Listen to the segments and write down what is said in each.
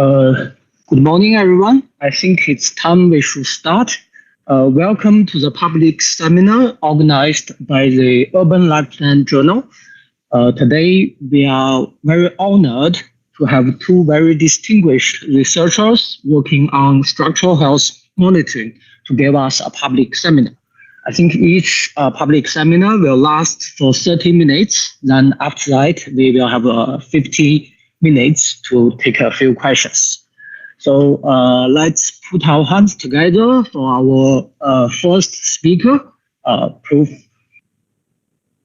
Good morning, everyone. I think it's time we should start. Welcome to the public seminar organized by the Urban Lifeline Journal. Today, we are very honored to have two very distinguished researchers working on structural health monitoring to give us a public seminar. I think each public seminar will last for 30 minutes. Then after that, we will have 50 minutes to take a few questions. So let's put our hands together for our first speaker, Prof.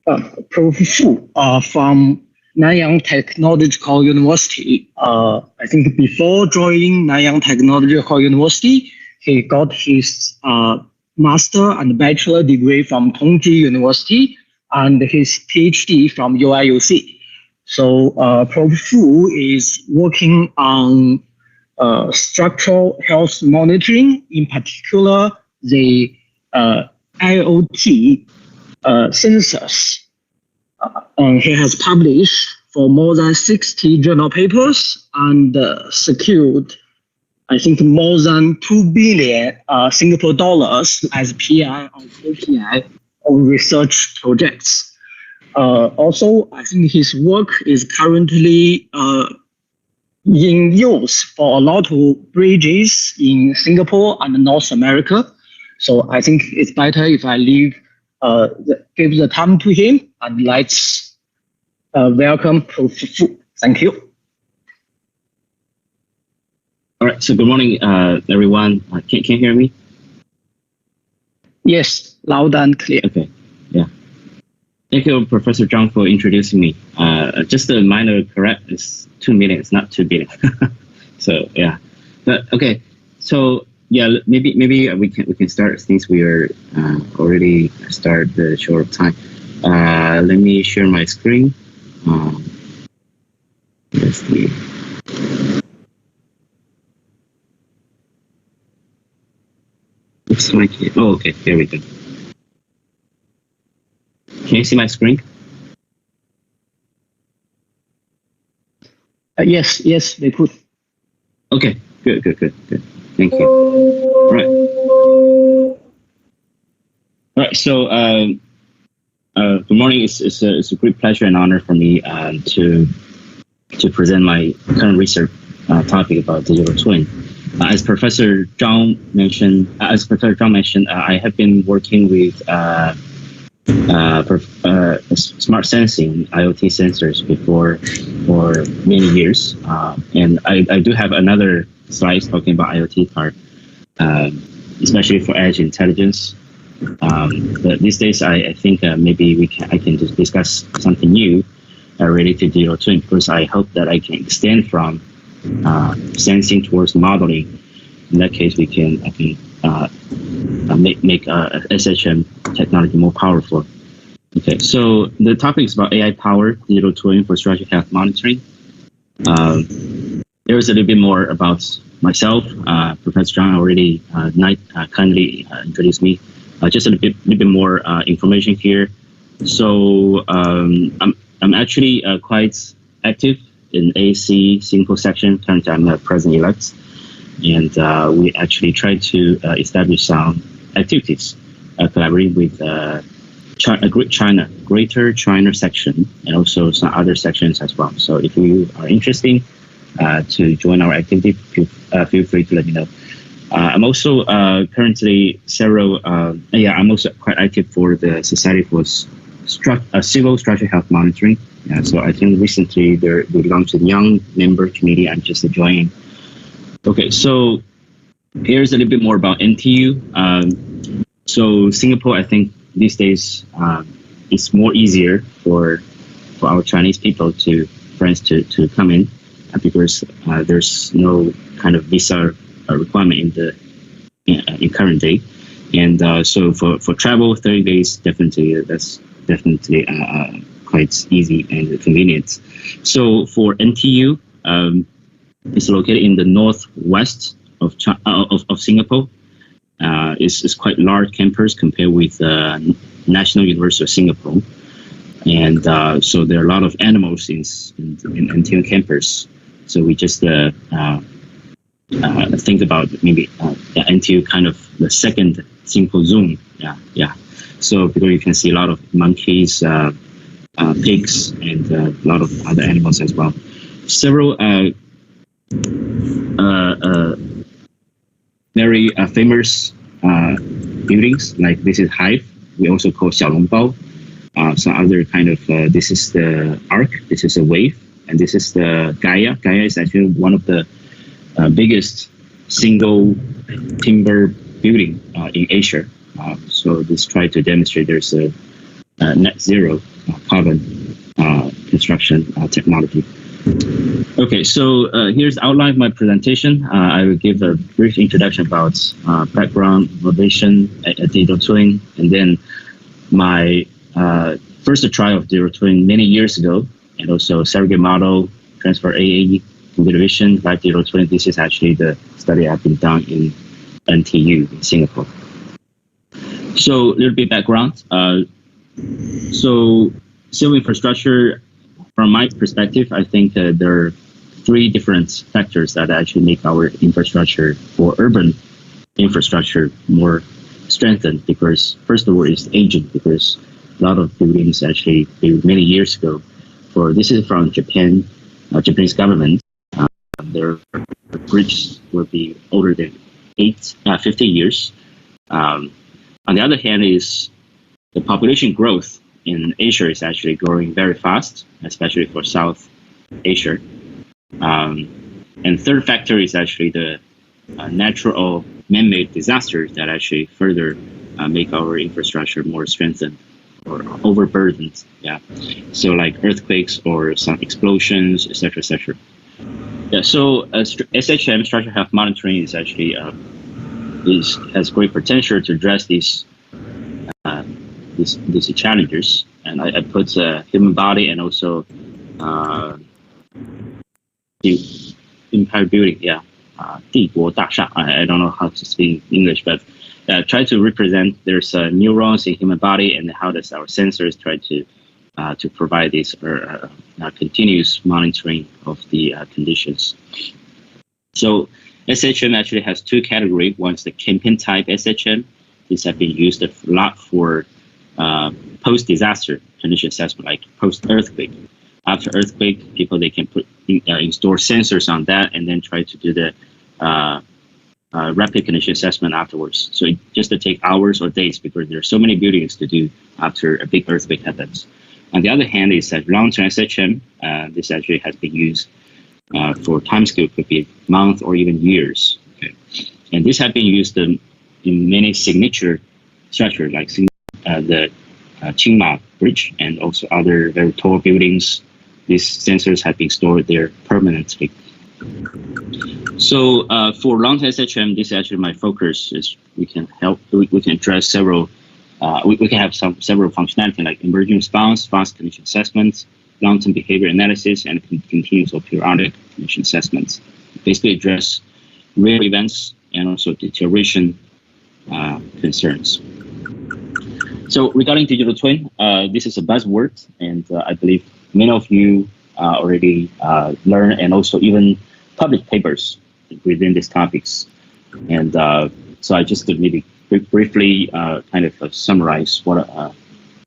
Fu from Nanyang Technological University. I think before joining Nanyang Technological University, he got his master and bachelor degree from Tongji University and his PhD from UIUC. So Prof. Fu is working on structural health monitoring, in particular the IoT sensors. He has published for more than 60 journal papers and secured, I think, more than 2 billion Singapore dollars as PI or KPI on research projects. Also, I think his work is currently in use for a lot of bridges in Singapore and North America. So I think it's better if I give the time to him, and let's welcome Prof. Fu. Thank you. All right, so good morning, everyone. Can you hear me? Yes, loud and clear. Okay, yeah. Thank you, Professor Zhang, for introducing me. Just a minor correct, it's 2 minutes, not 2 billion. So yeah, but okay. So yeah, maybe we can start since we are already started the short time. Let me share my screen. Let's see. Looks like it. Oh, okay. Here we go. Can you see my screen? Yes, we could. Okay, good. Thank you. All right. So, good morning. It's a great pleasure and honor for me to present my current research topic about digital twin. As Professor Zhang mentioned, I have been working with smart sensing IoT sensors before for many years, and I do have another slide talking about IoT part, especially for edge intelligence. But these days, I think maybe I can just discuss something new related to digital twin, because I hope that I can extend from sensing towards modeling. In that case, I can make SHM technology more powerful. Okay, so the topic is about AI-powered digital twin for structural health monitoring. There is a little bit more about myself. Professor Zhang already kindly introduced me. Just a little bit more information here. So I'm actually quite active in AC Singapore section. Currently, I'm a president-elect, and we actually try to establish some activities, collaborating with Greater China section, and also some other sections as well. So if you are interested to join our activity, feel free to let me know. I'm also currently I'm also quite active for the Society for Civil Structural Health Monitoring. So I think recently we launched a young member committee. I'm just joining. Okay, so here's a little bit more about NTU. So Singapore, I think these days it's more easier for our Chinese people to to come in, because there's no kind of visa requirement in current day, and so for travel 30 days, that's definitely quite easy and convenient. So for NTU, it's located in the northwest of Singapore. It's quite large campus compared with National University of Singapore, and so there are a lot of animals in NTU campus. So we just think about maybe until kind of the second simple zoom. Yeah. So because you can see a lot of monkeys, pigs, and a lot of other animals as well. Several very famous buildings, like this is Hive. We also call Xiaolongbao. Some other kind of, this is the arc, this is a wave, and this is the Gaia. Gaia is actually one of the biggest single timber building in Asia. So this tries to demonstrate there's a net zero carbon construction technology. Okay, so here's the outline of my presentation. I will give a brief introduction about background, motivation at digital twin, and then my first trial of digital twin many years ago, and also surrogate model, transfer AAE, computer vision, live digital twin. This is actually the study I've been done in NTU in Singapore. So a little bit background. So civil infrastructure, from my perspective, I think there are three different factors that actually make our infrastructure or urban infrastructure more strengthened. Because first of all, it's aging, because a lot of buildings actually built many years ago. This is from Japan, Japanese government. Their bridges will be older than 50 years. On the other hand, is the population growth in Asia is actually growing very fast, especially for South Asia. And third factor is actually the natural or man-made disasters that actually further make our infrastructure more strengthened or overburdened. Yeah, so like earthquakes or some explosions, etc., etc. Yeah, so SHM, structural health monitoring, is actually has great potential to address these challenges. And I put human body and also the empire building. Yeah, 帝国大厦. I don't know how to speak English, but try to represent there's neurons in human body and how does our sensors try to provide this continuous monitoring of the conditions. So SHM actually has two categories. One's the campaign type SHM. These have been used a lot for post-disaster condition assessment, like post-earthquake. After earthquake, they can install sensors on that and then try to do the rapid condition assessment afterwards. So it just to take hours or days because there are so many buildings to do after a big earthquake happens. On the other hand, is that long-term SHM. This actually has been used for time scale, could be months or even years. Okay. And this has been used in many signature structures, like the Qingma Bridge and also other very tall buildings. These sensors have been stored there permanently. So for long-term SHM, this is actually my focus. Is we can address several. We can have several functionality like emerging response, fast condition assessments, long-term behavior analysis, and continuous or periodic condition assessments. Basically address real events and also deterioration concerns. So regarding digital twin, this is a buzzword, and I believe many of you already learn and also even publish papers within these topics. And so I just maybe briefly kind of summarize what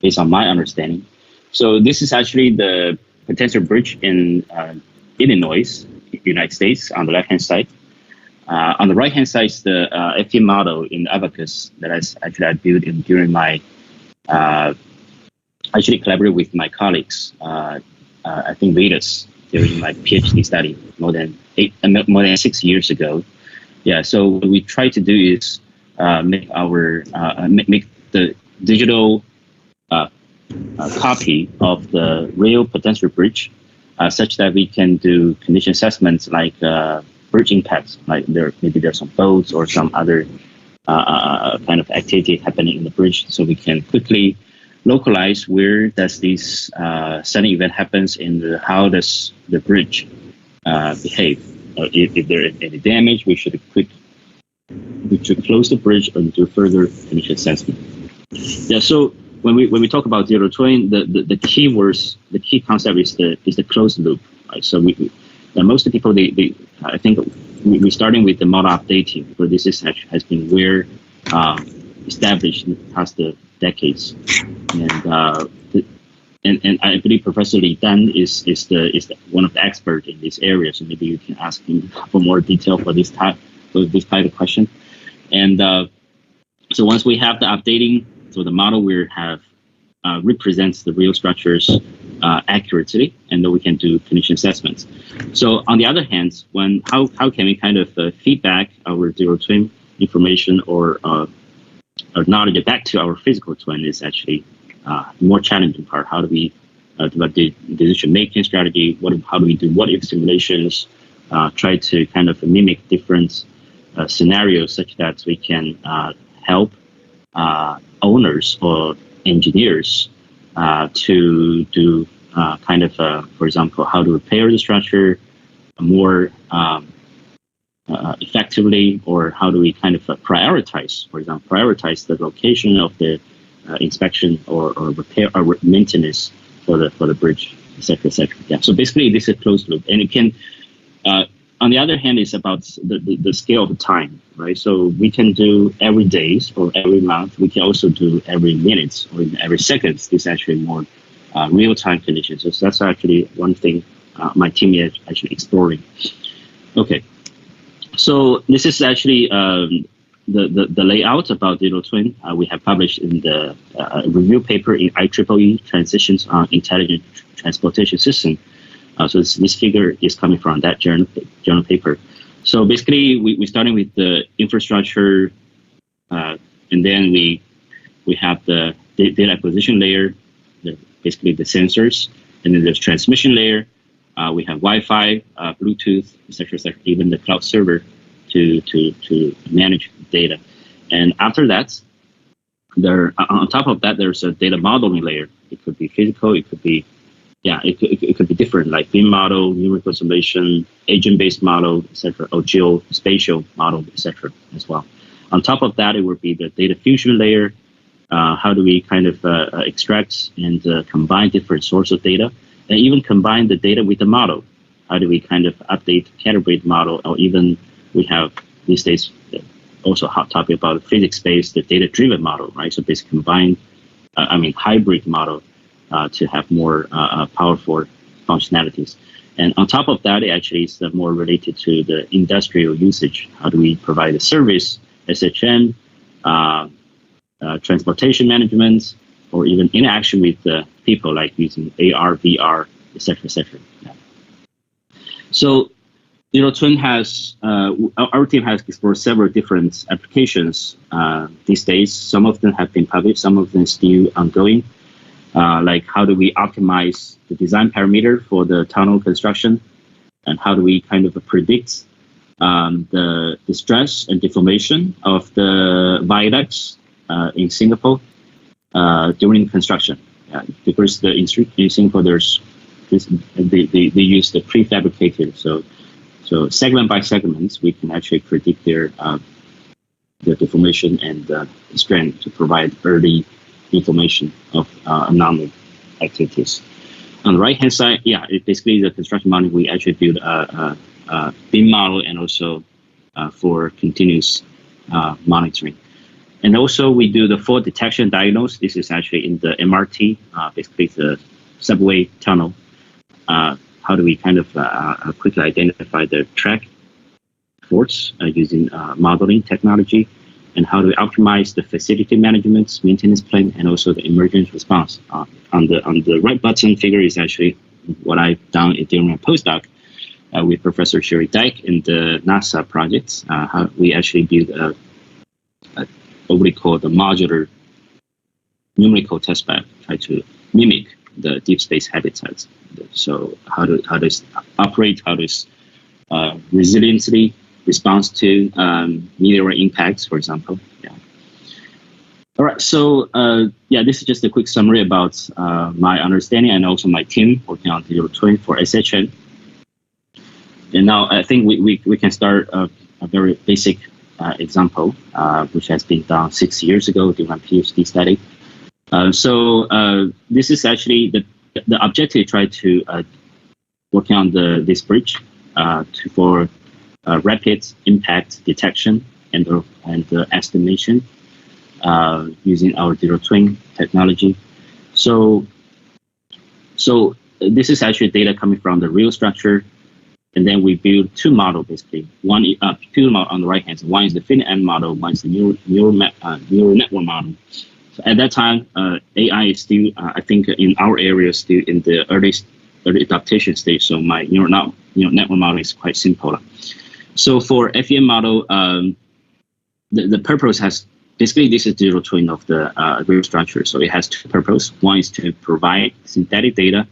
based on my understanding. So this is actually the potential bridge in Illinois, United States, on the left-hand side. On the right-hand side is the FT model in Abacus that I built during my actually collaborate with my colleagues. I think Vedas during my PhD study more than 6 years ago. Yeah, so what we try to do is make the digital copy of the real potential bridge, such that we can do condition assessments like bridge impacts, like maybe there's some boats or some other kind of activity happening in the bridge, so we can quickly localize where does this sudden event happens and how does the bridge behave. If there is any damage, we should close the bridge and do further condition assessment. Yeah, so when we talk about zero twin, the key words, the key concept is the closed loop. Right? So most people I think we're starting with the model updating, because this is actually has been established in the past decades, and I believe Professor DDANN is one of the experts in this area. So maybe you can ask him for more detail for this type of question. And so once we have the updating, so the model will have represents the real structures accurately, and then we can do condition assessments. So on the other hand, how can we kind of feedback our zero twin information or knowledge back to our physical twin is actually more challenging part. How do we develop the decision-making strategy? How do we do what-if simulations? Try to kind of mimic different scenarios such that we can help owners or engineers to do kind of, for example, how to repair the structure more effectively, or how do we kind of prioritize, for example, prioritize the location of the inspection or repair or maintenance for the bridge, etc., etc. Yeah. So basically, this is a closed loop, and it can. On the other hand, it's about the scale of the time, right? So we can do every day or every month. We can also do every minute or even every second. This is actually more real-time conditions. So that's actually one thing my team is actually exploring. Okay, so this is actually the layout about digital twin. We have published in the review paper in IEEE Transitions on Intelligent Transportation System. So this figure is coming from that journal paper. So basically, we're starting with the infrastructure, and then we have the data acquisition layer, basically the sensors, and then there's transmission layer. We have Wi-Fi, Bluetooth, etc., even the cloud server to manage data. And after that, on top of that, there's a data modeling layer. It could be physical, it could be it could be different, like BIM model, numerical simulation, agent-based model, etc., or geospatial model, etc. as well. On top of that, it would be the data fusion layer. How do we kind of extract and combine different sources of data, and even combine the data with the model? How do we kind of update, calibrate the model, or even we have these days also a hot topic about physics-based, the data-driven model, right? So basically combine, hybrid model to have more powerful functionalities. And on top of that, it actually is more related to the industrial usage. How do we provide a service, SHM, transportation management, or even interaction with people, like using AR, VR, etc., etc. Yeah. So, twin has our team has explored several different applications these days. Some of them have been published, some of them still ongoing. Like how do we optimize the design parameter for the tunnel construction, and how do we kind of predict the stress and deformation of the viaducts in Singapore during construction? Because in Singapore there's they use the prefabricated, so segment by segment we can actually predict their deformation and strength to provide early information of anomaly activities. On the right-hand side, it basically the construction model. We actually build a BIM model, and also for continuous monitoring. And also we do the fault detection diagnose. This is actually in the MRT, basically the subway tunnel. How do we kind of quickly identify the track faults using modeling technology? And how do we optimize the facility management, maintenance plan, and also the emergency response? On the right bottom figure is actually what I've done during my postdoc with Professor Sherry Dyke in the NASA project. How we actually built what we call the modular numerical testbed, try to mimic the deep space habitats. So how does operate? How does resiliently response to meteor impacts, for example. Yeah. All right. So this is just a quick summary about my understanding and also my team working on digital twin for SHM. And now I think we can start a very basic example, which has been done 6 years ago during my PhD study. This is actually the objective. Try to working on this bridge for rapid impact detection and estimation using our zero twin technology. So this is actually data coming from the real structure, and then we build two models basically. Two model on the right hand side. One is the finite model, one is the neural network model. So at that time, AI is still, I think, in our area, still in the early adaptation stage. So my neural network model is quite simple. So for FEM model, the purpose has basically this is zero twin of the real structure. So it has two purposes. One is to provide synthetic data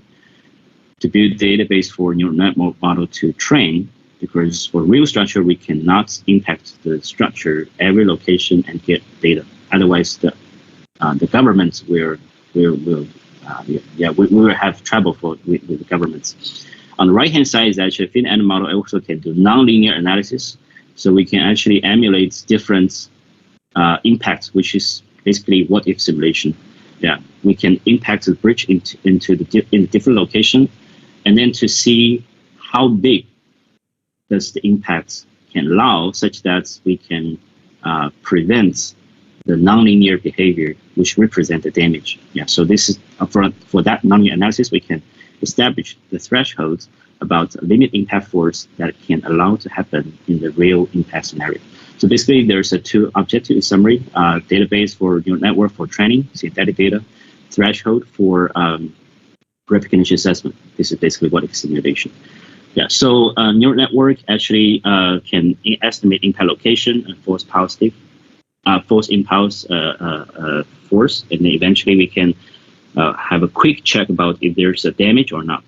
to build a database for neural network model to train, because for real structure we cannot impact the structure every location and get data. Otherwise, the governments will have trouble with the governments. On the right hand side is actually finite model also can do nonlinear analysis, so we can actually emulate different impacts, which is basically what if simulation. Yeah, we can impact the bridge into the different location, and then to see how big does the impact can allow, such that we can prevent the nonlinear behavior which represent the damage. Yeah, so this is for that nonlinear analysis, we can establish the thresholds about limit impact force that can allow to happen in the real impact scenario. So basically, there's a two objective summary: database for neural network for training, synthetic data, threshold for recognition assessment. This is basically what is simulation. Yeah. So neural network actually can estimate impact location and force impulse force, and then eventually we can have a quick check about if there's a damage or not.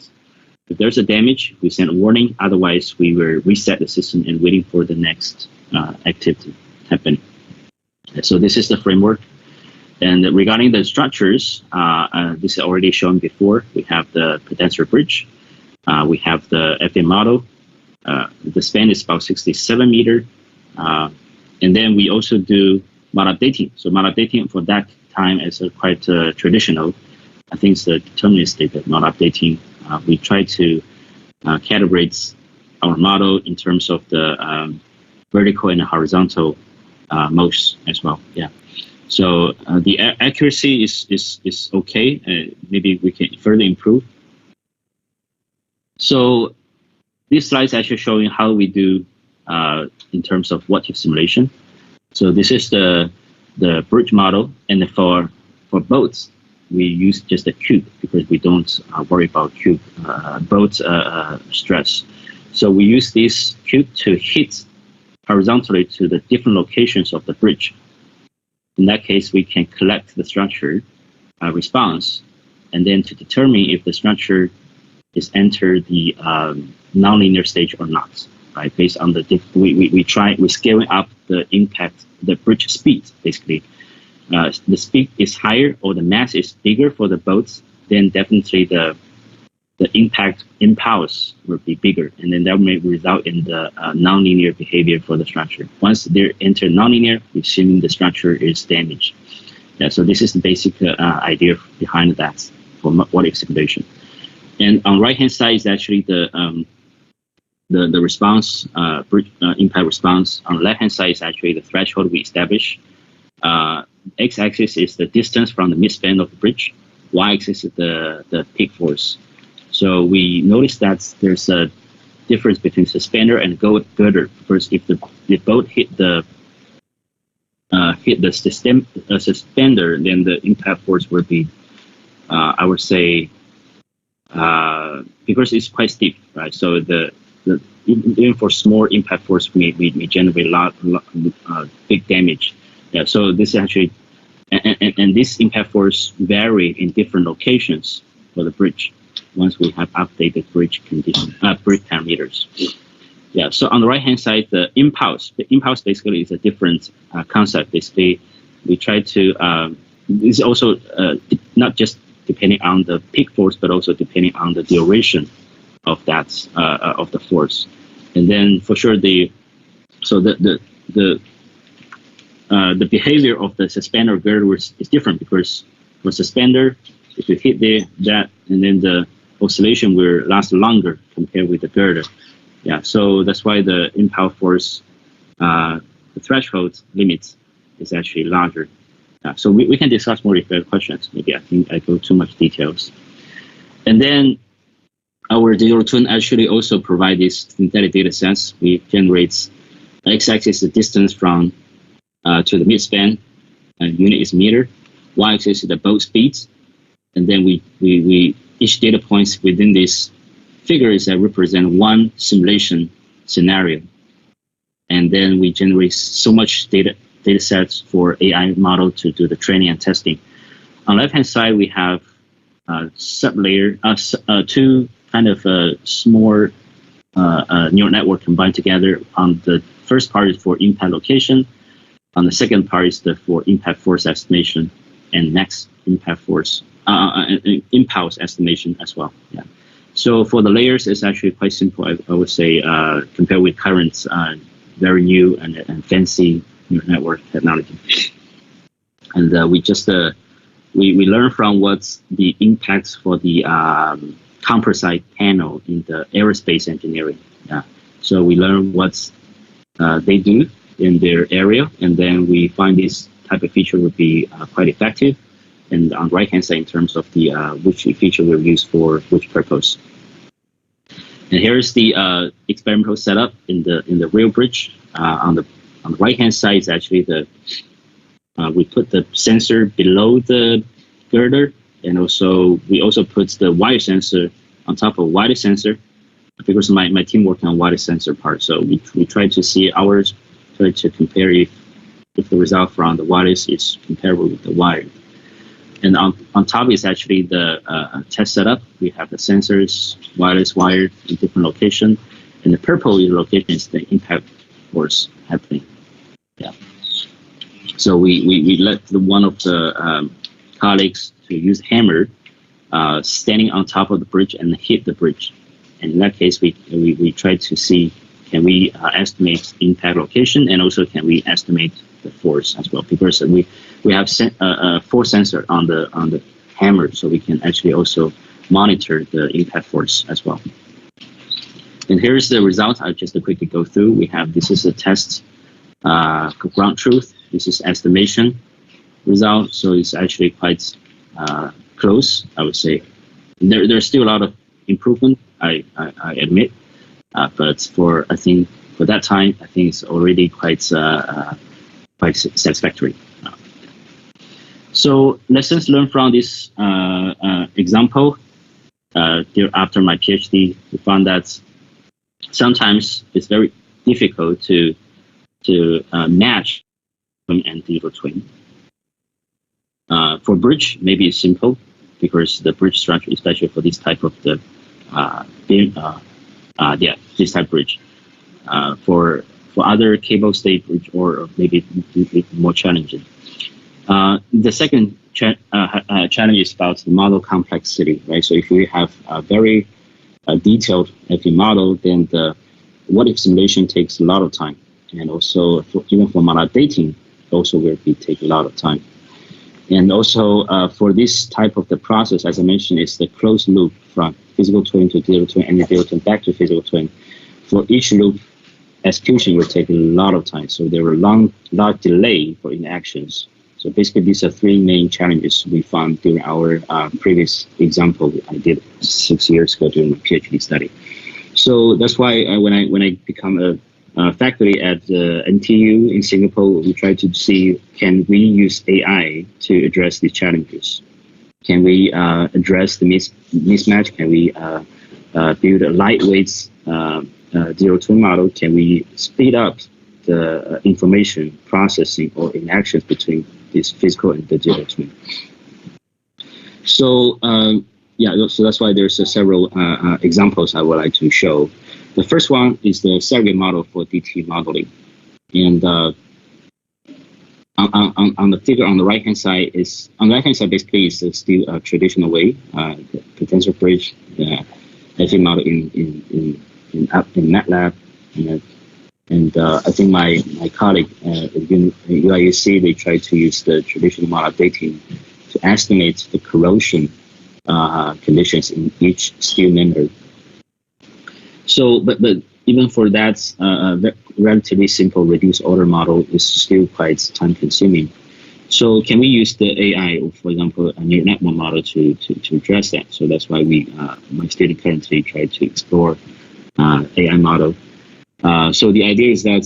If there's a damage, we send a warning. Otherwise, we will reset the system and waiting for the next activity happening. So this is the framework. And regarding the structures, this is already shown before. We have the potential bridge. We have the FEM model. The span is about 67 meters. And then we also do model updating. So model updating for that time is quite traditional. I think it's the deterministic model updating. We try to calibrate our model in terms of the vertical and horizontal modes as well. Yeah. So the accuracy is okay. Maybe we can further improve. So this slide is actually showing how we do in terms of what if simulation. So this is the bridge model, and for boats we use just a cube because we don't worry about cube boat stress. So we use this cube to hit horizontally to the different locations of the bridge. In that case, we can collect the structure response, and then to determine if the structure is entered the nonlinear stage or not. Right, based on the we're scaling up the impact, the bridge speed. Basically, the speed is higher or the mass is bigger for the boats, then definitely the impact impulse will be bigger, and then that may result in the nonlinear behavior for the structure. Once they enter nonlinear, assuming the structure is damaged. Yeah, so this is the basic idea behind that for what if simulation. And on right hand side is actually the response, impact response. On the left hand side is actually the threshold we establish. X-axis is the distance from the midspan of the bridge. Y-axis is the peak force. So we notice that there's a difference between suspender and girder. Because if the boat hit the suspender, then the impact force would be, I would say, because it's quite steep, right? So even for small impact force, we generate a lot big damage. Yeah. So this actually, and this impact force vary in different locations for the bridge. Once we have updated bridge condition, bridge parameters. Yeah. So on the right hand side, the impulse. The impulse basically is a different concept. Basically, we try to. This is also not just depending on the peak force, but also depending on the duration of that of the force. And then for sure the behavior of the suspender girder is different, because for suspender, if you hit that, and then the oscillation will last longer compared with the girder. Yeah, so that's why the impact force, the threshold limit is actually larger. So we can discuss more if you have questions. Maybe I think I go too much details. And then our digital twin actually also provides this synthetic data sets. We generate x-axis the distance from to the midspan, and unit is meter. Y-axis is the boat speeds, and then we each data points within this figures that represent one simulation scenario, and then we generate so much data sets for AI model to do the training and testing. On the left-hand side, we have sublayer, two kind of small neural network combined together. On the first part is for impact location. On the second part is for impact force estimation, and next impact force impulse estimation as well. Yeah. So for the layers, it's actually quite simple. I would say compared with current very new and fancy neural network technology. And we just we learn from what's the impacts for the composite panel in the aerospace engineering. Yeah. So we learn what they do in their area, and then we find this type of feature would be quite effective. And on the right-hand side, in terms of the which feature we'll use for which purpose. And here's the experimental setup in the real bridge. On the right-hand side is actually the we put the sensor below the girder, and we also put the wire sensor on top of wire sensor, because my team worked on wire sensor part. So we try to see ours, try to compare if the result from the wireless is comparable with the wired. And on top is actually the test setup. We have the sensors, wireless, wired in different location, and the purple location is the impact force happening. Yeah. So we let one of the colleagues to use hammer standing on top of the bridge and hit the bridge. And in that case, we try to see, can we estimate impact location, and also can we estimate the force as well, because we have force sensor on the hammer, so we can actually also monitor the impact force as well. And here's the result. I'll just quickly go through. We have, this is a test ground truth. This is estimation result. So it's actually quite close, I would say. There's still a lot of improvement, I admit, but I think for that time, I think it's already quite satisfactory. So lessons learned from this example. After my PhD, we found that sometimes it's very difficult to match twin and digital twin. For bridge, maybe it's simple, because the bridge structure, especially for this type of this type bridge. For other cable stay bridge, or maybe more challenging. The second challenge is about the model complexity, right? So if we have a very detailed FE model, then the what if simulation takes a lot of time, and also even for model dating, also will take a lot of time. And also for this type of the process, as I mentioned, is the closed loop from physical twin to digital twin, and digital twin back to physical twin. For each loop, execution will take a lot of time, so there were large delay for interactions. So basically, these are three main challenges we found during our previous example I did 6 years ago during my PhD study. So that's why when I become a faculty at NTU in Singapore, we try to see, can we use AI to address these challenges? Can we address the mismatch? Can we build a lightweight digital twin model? Can we speed up the information processing or interactions between this physical and the digital twin? So so that's why there's several examples I would like to show. The first one is the surrogate model for DT modeling, and on the figure on the right hand side basically is still a traditional way, the tensor bridge, the FE model in MATLAB, and I think my colleague at UIUC, they try to use the traditional model dating to estimate the corrosion conditions in each steel member. So, but even for that relatively simple reduced order model is still quite time consuming. So can we use the AI, or for example, a neural network model to address that? So that's why my student currently try to explore AI model. So the idea is that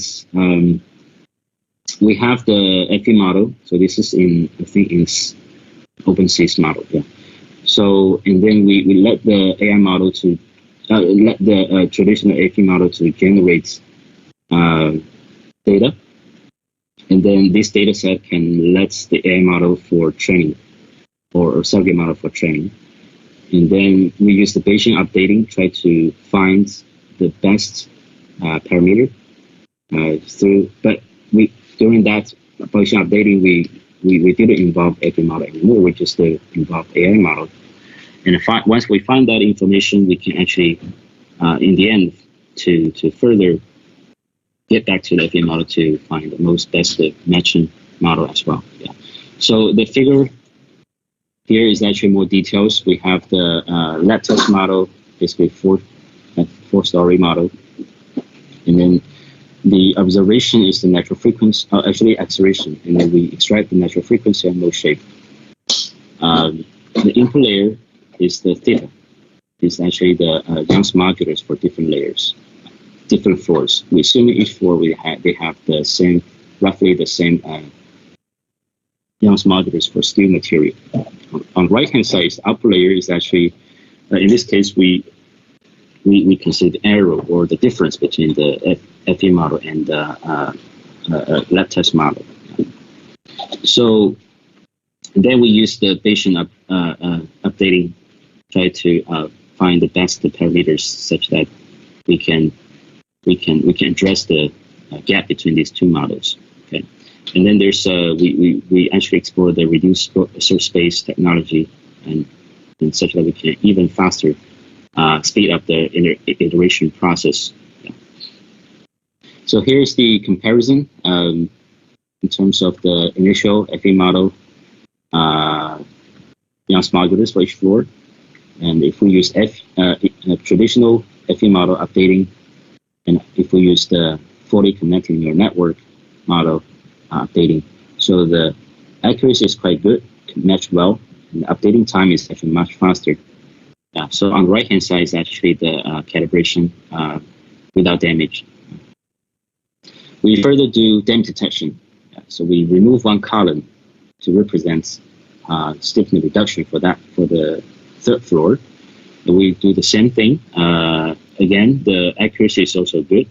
we have the FE model. So this is I think in OpenSys model. Yeah. So, and then we let the AI model to, let the traditional FE model to generate data. And then this data set can let the AI model for training or surrogate model for training. And then we use the Bayesian updating, try to find the best parameter but during that Bayesian updating, we didn't involve FE model anymore, we just involve AI model. And once we find that information, we can actually, in the end, to further get back to the FE model to find the most best matching model as well. Yeah. So the figure here is actually more details. We have the lab test model, basically four-story model, and then the observation is the natural frequency, actually acceleration, and then we extract the natural frequency and mode shape. The input layer is the theta. It's actually the Young's modulus for different layers, different floors. We assume each floor they have the same, roughly the same Young's modulus for steel material. On the right-hand side, the upper layer is actually, in this case, we consider the error or the difference between the FE model and the lab test model. So then we use the Bayesian updating, try to find the best parameters such that we can address the gap between these two models. Okay, and then there's we actually explore the reduced source space technology and such that we can even faster speed up the iteration process. Yeah. So here's the comparison in terms of the initial FE model, Young's modulus for each floor. And if we use traditional FE model updating, and if we use the fully connected neural network model updating, so the accuracy is quite good, match well, and the updating time is actually much faster. Yeah, so on the right-hand side is actually the calibration without damage. We further do damage detection. Yeah, so we remove one column to represent stiffness reduction for the third floor. And we do the same thing. Again, the accuracy is also good.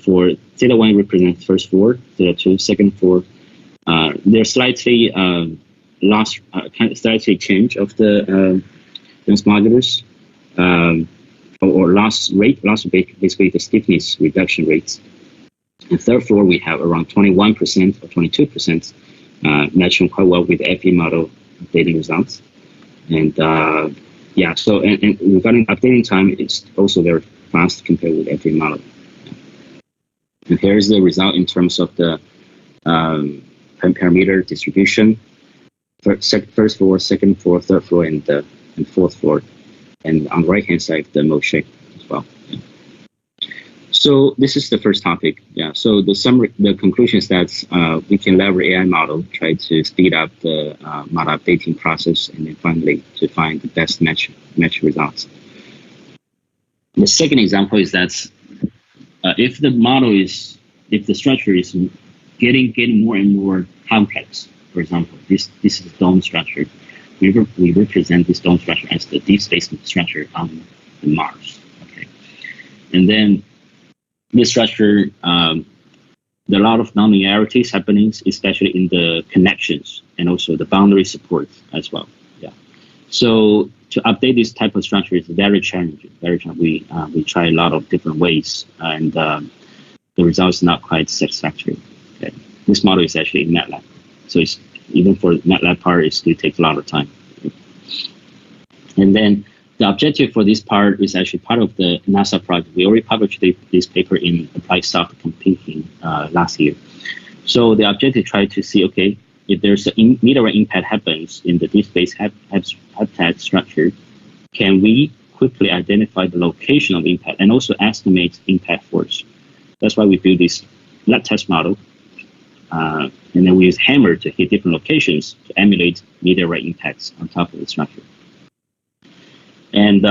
For theta 1 represents first floor, theta 2 second floor. There's slightly slightly change of the Young's modulus or loss rate, basically the stiffness reduction rates. And third floor, we have around 21% or 22%, matching quite well with the FE model updating results. And yeah, so and regarding updating time, it's also very fast compared with FE model. And here's the result in terms of the parameter distribution: first floor, second floor, third floor, and fourth floor. And on the right-hand side, the mode shape as well. Yeah. So this is the first topic. Yeah. So the summary, the conclusion is that we can leverage AI model, try to speed up the model updating process, and then finally to find the best match results. The second example is that if the structure is getting more and more complex, for example, this is a dome structure. We represent this dome structure as the deep space structure on the Mars. Okay, and then this structure, there are a lot of nonlinearities happening, especially in the connections and also the boundary support as well. Yeah. So to update this type of structure is very challenging. We try a lot of different ways, and the result is not quite satisfactory. Okay. This model is actually in MATLAB, so it's even for MATLAB part, it still takes a lot of time. And then the objective for this part is actually part of the NASA project. We already published this paper in Applied Soft Computing last year. So the objective try to see, okay, if there's a meteorite impact happens in the deep space habitat structure, can we quickly identify the location of impact and also estimate impact force. That's why we build this lab test model. And then we use hammer to hit different locations to emulate meteorite impacts on top of the structure. And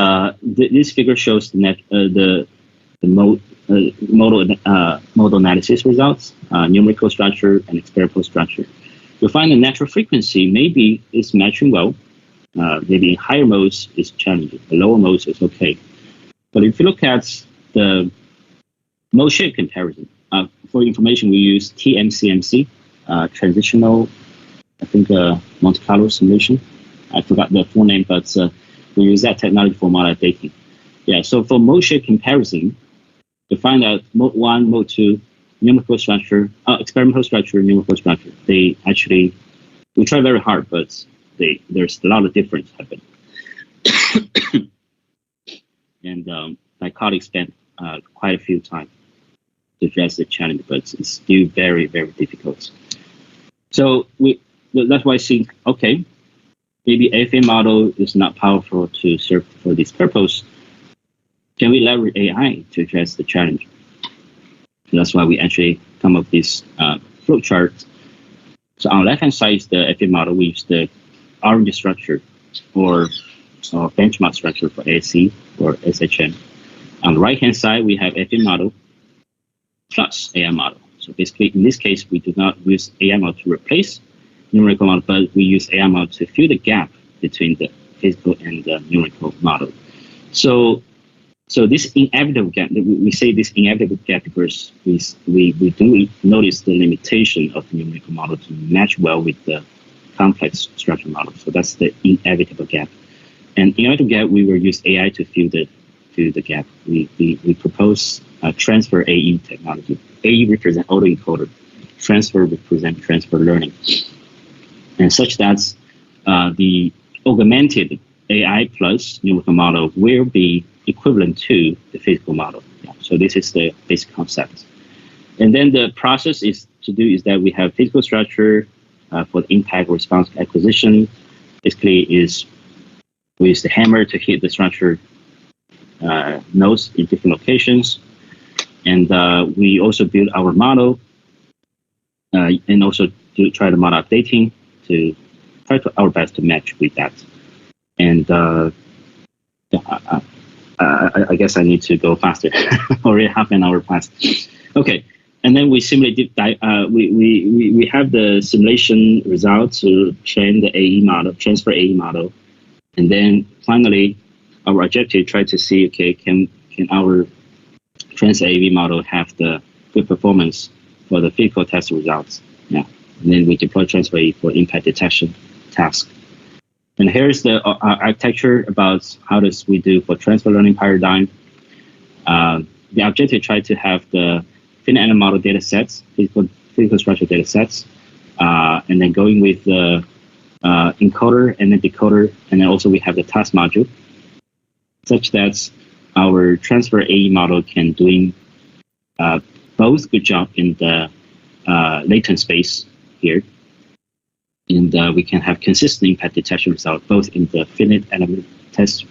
this figure shows the model analysis results, numerical structure, and experimental structure. You'll find the natural frequency maybe is matching well. Maybe in higher modes is challenging. The lower modes is okay. But if you look at the mode shape comparison, for information we use TMCMC, transitional, I think Monte Carlo simulation. I forgot the full name, but we use that technology for model updating. Yeah, so for mode shape comparison, to find out mode 1, mode 2, numerical structure, experimental structure, numerical structure. They actually, we try very hard, but there's a lot of difference happen. And my colleagues spent quite a few time to address the challenge, but it's still very, very difficult. So that's why I think, okay, maybe AFA model is not powerful to serve for this purpose. Can we leverage AI to address the challenge? So that's why we actually come up with this flow chart. So on the left-hand side is the AFA model. We use the orange structure or benchmark structure for ASC or SHM. On the right-hand side, we have AFA model plus AI model. So basically, in this case, we do not use AI model to replace numerical model, but we use AI model to fill the gap between the physical and the numerical model. So this inevitable gap, we say this inevitable gap because we do notice the limitation of the numerical model to match well with the complex structure model. So that's the inevitable gap. And inevitable gap, we will use AI to fill the gap. We propose transfer AE technology. AE represent autoencoder. Transfer represent transfer learning. And such that the augmented AI plus numerical model will be equivalent to the physical model. Yeah. So this is the basic concept. And then the process is that we have physical structure for the impact response acquisition. Basically is we use the hammer to hit the structure nodes in different locations. And we also build our model and also try the model updating to try to our best to match with that. And I guess I need to go faster. Already half an hour passed. Okay, and then we simulate. We have the simulation results to train the AE model, transfer AE model, and then finally, our objective try to see, okay, can our transfer AE model have the good performance for the physical test results? Yeah, and then we deploy transfer AE for impact detection task. And here's the architecture about how does we do for transfer learning paradigm. The objective try to have the finite element model data sets, physical structure data sets, and then going with the encoder and then decoder, and then also we have the task module, such that our transfer AE model can doing both good job in the latent space here. And we can have consistent impact detection result both in the finite element test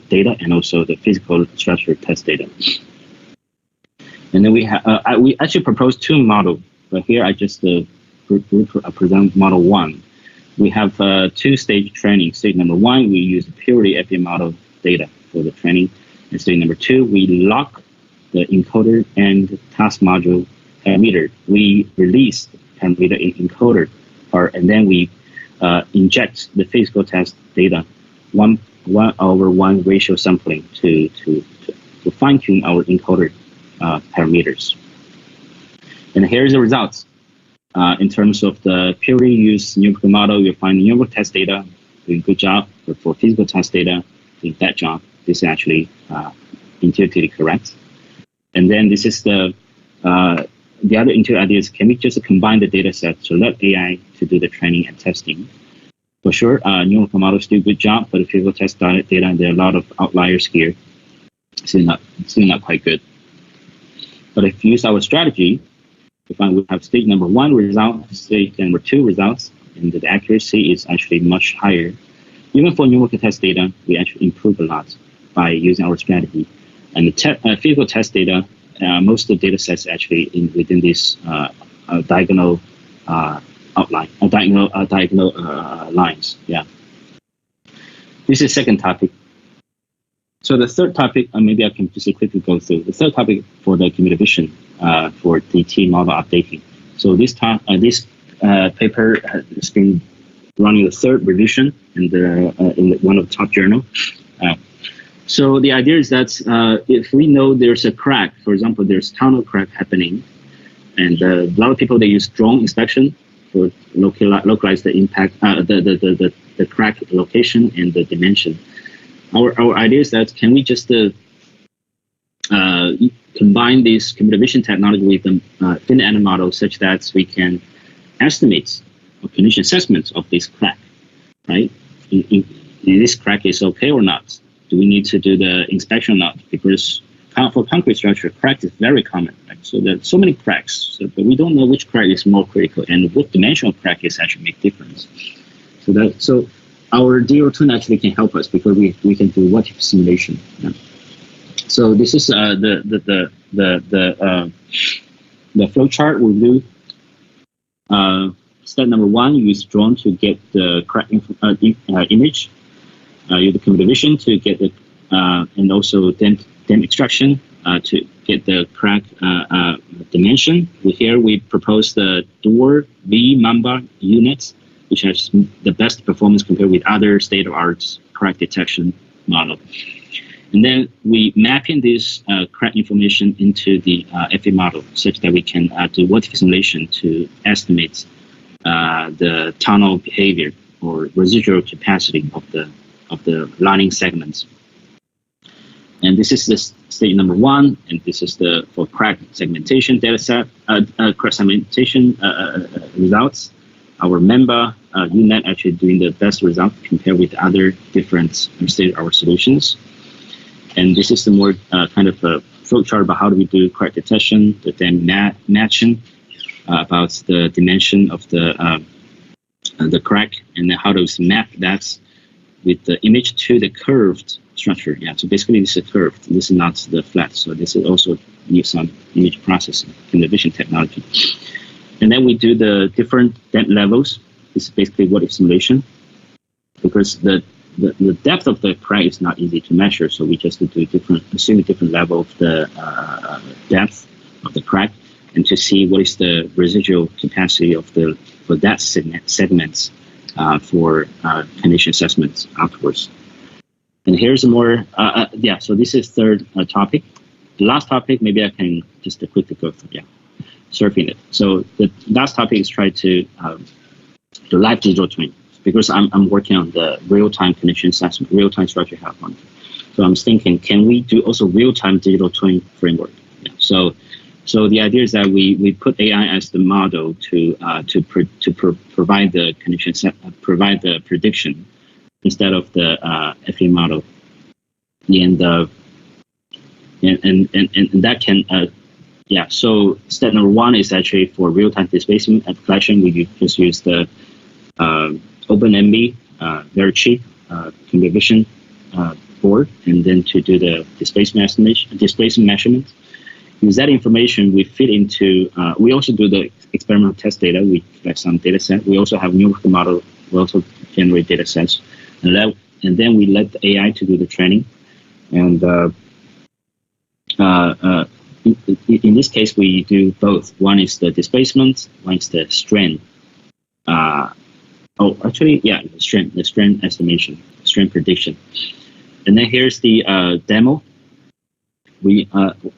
data and also the physical structure test data. And then we actually proposed two models, but here I just present model one. We have two-stage training. Stage number one, we use purely FEM model data for the training. And stage number two, we lock the encoder and task module parameter. We release the parameter in encoder part, and then we inject the physical test data 1:1 ratio sampling to fine-tune our encoder parameters. And here's the results. In terms of the purely used numerical model, you'll find the numerical test data doing good job, but for physical test data, doing bad job. This is actually intuitively correct. And then this is the other intuitive idea is, can we just combine the data set to let AI to do the training and testing? For sure, numerical models do a good job, but if you test data, there are a lot of outliers here. Still not quite good. But if you use our strategy, we find we have stage number one result, stage number two results, and the accuracy is actually much higher. Even for numerical test data, we actually improve a lot. by using our strategy. And the physical test data, most of the data sets actually within this diagonal outline, diagonal lines. Yeah. This is second topic. So the third topic, maybe I can just quickly go through. The third topic for the computer vision for DT model updating. So this paper has been running the third revision in one of the top journal. So the idea is that if we know there's a crack, for example, there's tunnel crack happening, and a lot of people, they use drone inspection for localize the impact, the crack location and the dimension. Our idea is that can we just combine this computer vision technology with the thin end model such that we can estimate or condition assessment of this crack, right? If this crack is okay or not? Do we need to do the inspection or not? Because for concrete structure, crack is very common, right? So there's so many cracks, but we don't know which crack is more critical and what dimensional crack is actually make difference. So our DO tool actually can help us because we can do what if simulation. Yeah. So this is the flow chart we'll do. Step number one, use drone to get the crack image. Use the computer vision to get the and also dam extraction to get the crack dimension. Here we propose the door V Mamba unit, which has the best performance compared with other state-of-art crack detection model. And then we map in this crack information into the FA model such that we can do what-if simulation to estimate the tunnel behavior or residual capacity of the lining segments. And this is the stage number one, and this is the for crack segmentation data set, crack segmentation results. Our member UNet actually doing the best result compared with other different state-of-art solutions. And this is the more kind of a flow chart about how do we do crack detection, the then matching about the dimension of the crack, and then how to map that with the image to the curved structure. Yeah, so basically this is curved. This is not the flat. So this is also use some image processing in the vision technology. And then we do the different depth levels. This is basically what-if simulation, because the depth of the crack is not easy to measure. So we just do assume a different level of the depth of the crack, and to see what is the residual capacity of for that segments for condition assessments afterwards. And here's more, so this is third topic. The last topic, maybe I can just quickly go through, surfing it. So the last topic is try to the live digital twin, because I'm working on the real-time condition assessment, real-time structure health monitor. So I'm thinking, can we do also real-time digital twin framework? Yeah. So the idea is that we put AI as the model to provide the condition provide the prediction instead of the FE model, and that can So step number one is actually for real-time displacement application. We just use the OpenMV, very cheap computer vision board, and then to do the displacement measurement. Use that information, we fit into, we also do the experimental test data. We collect some data set. We also have numerical model. We also generate data sets. And then we let the AI to do the training. And in this case, we do both. One is the displacement, one is the strain. The strain estimation, strain prediction. And then here's the demo.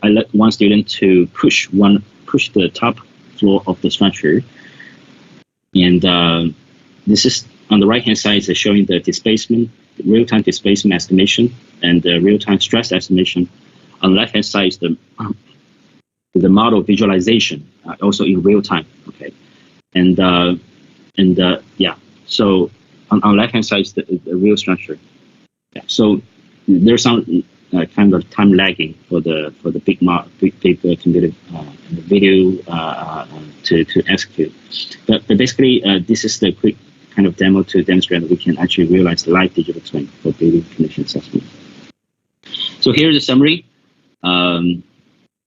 I let one student to push the top floor of the structure, and this is on the right hand side is showing the displacement, the real-time displacement estimation, and the real-time stress estimation. On the left hand side is the model visualization, also in real time. Okay, So on left hand side is the real structure. Yeah. So there's some kind of time lagging for the big computer video to execute. But basically, this is the quick kind of demo to demonstrate that we can actually realize the live digital twin for building condition assessment. So here's a summary.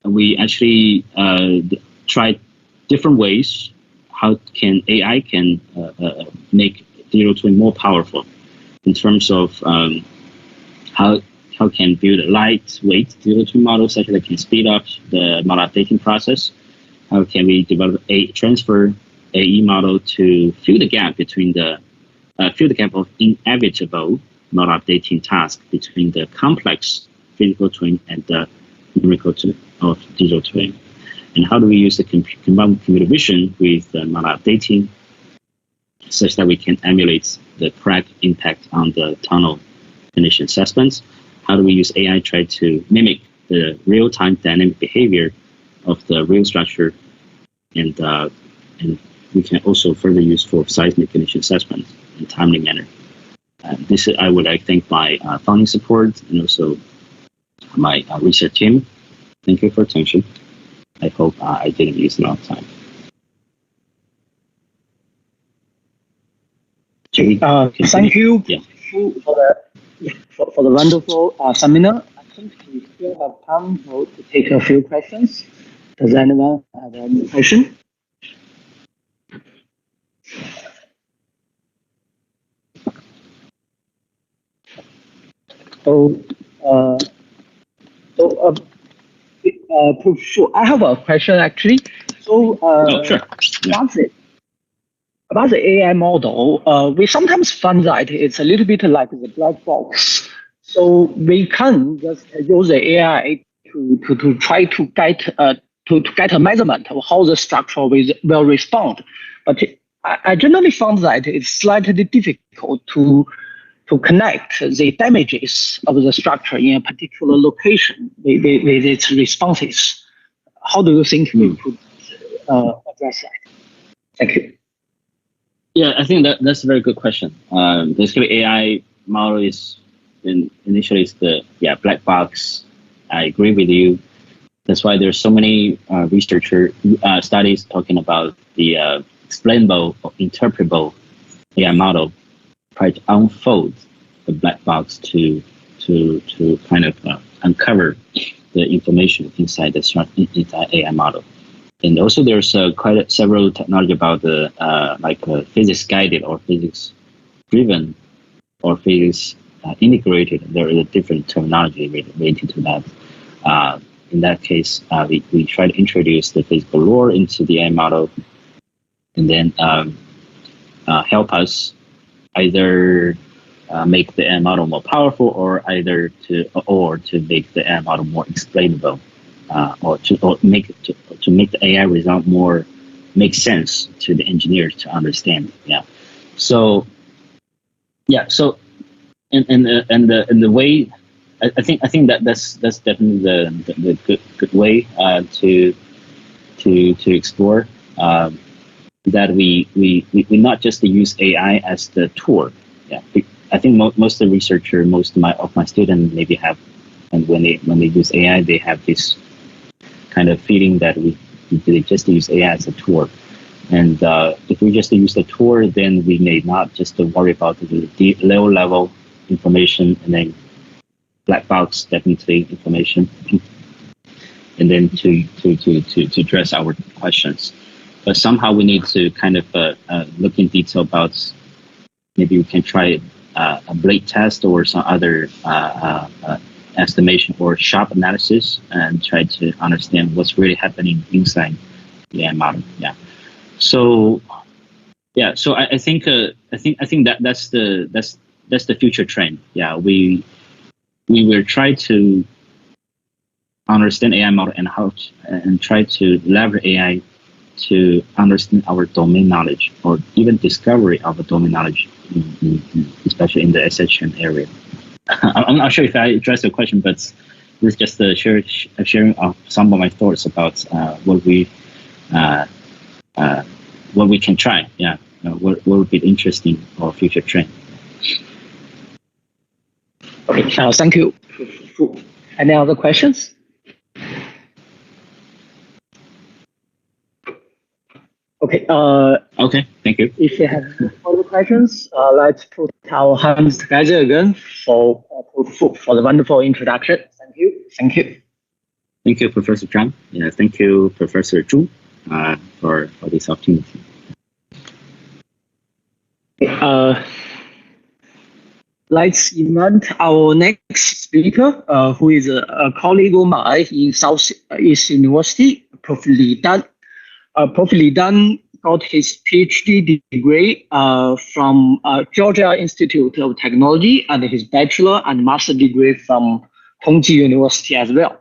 We actually tried different ways how can AI can make digital twin more powerful in terms of how can build a lightweight digital twin model such that can speed up the model updating process. How can we develop a transfer AE model to fill the gap between the of inevitable model updating task between the complex physical twin and the numerical twin of digital twin? And how do we use the combined computer vision with the model updating such that we can emulate the correct impact on the tunnel condition assessments? How do we use AI try to mimic the real-time dynamic behavior of the real structure, and we can also further use for seismic condition assessment in a timely manner. This I would thank my funding support and also my research team. Thank you for attention. I hope I didn't use a lot of time. Thank you for the wonderful seminar. I think we still have time to take a few questions. Does anyone have any question? Sure. I have a question actually. So, sure. About the AI model, we sometimes find that it's a little bit like the black box. So we can just use the AI to try to get a measurement of how the structure will respond. But I generally found that it's slightly difficult to connect the damages of the structure in a particular location with its responses. How do you think we could address that? Thank you. Yeah, I think that's a very good question. Basically, AI model is initially it's the black box. I agree with you. That's why there's so many researcher studies talking about the explainable or interpretable AI model. Try to unfold the black box to kind of uncover the information inside the AI model. And also there's quite several technology about the physics guided or physics driven or physics integrated. There is a different terminology related to that. In that case, we try to introduce the physical law into the AI model, and then help us either make the AI model more powerful, or to make the AI model more explainable, or make the AI result more make sense to the engineers to understand. So in the way, I think that's definitely the good way to explore. That we not just use AI as the tool. I think most of the researcher, most of my students maybe have, and when they use AI, they have this kind of feeling that they just use AI as a tool. And if we just use the tool, then we may not just worry about the low level information, and then black box definitely information, and then to address our questions. But somehow we need to kind of look in detail about, maybe we can try a blade test or some other estimation or sharp analysis, and try to understand what's really happening inside the AI model. So I think that's the future trend. We will try to understand AI model and try to leverage AI to understand our domain knowledge, or even discovery of a domain knowledge, especially in the SHM area. I'm not sure if I addressed the question, but it's just sharing of some of my thoughts about what we can try. What would be interesting or future trend. Okay, thank you. Any other questions? Okay. Okay. Thank you. If you have further questions, let's put our hands together again for the wonderful introduction. Thank you. Thank you. Thank you, Professor Zhang. Yeah, thank you, Professor Zhu, for this opportunity. Let's invite our next speaker, who is a colleague of mine in Southeast University, Prof. Li Dan. Prof. Li Dan got his PhD degree from Georgia Institute of Technology and his bachelor and master degree from Tongji University as well.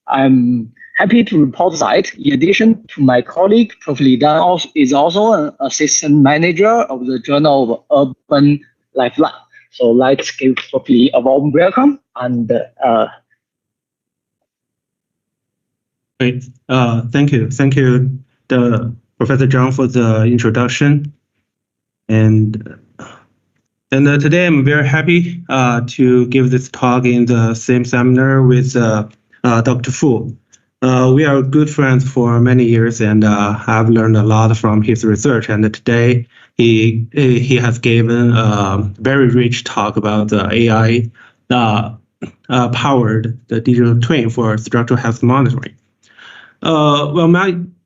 I'm happy to report that, in addition to my colleague, Prof. Li Dan is also an assistant manager of the Journal of Urban Lifeline. So let's give Prof. Li a warm welcome. And Great. Thank you. Thank you, Professor Zhang, for the introduction. And today I'm very happy to give this talk in the same seminar with Dr. Fu. We are good friends for many years, and I've learned a lot from his research. And today he has given a very rich talk about the AI powered the digital twin for structural health monitoring. Well,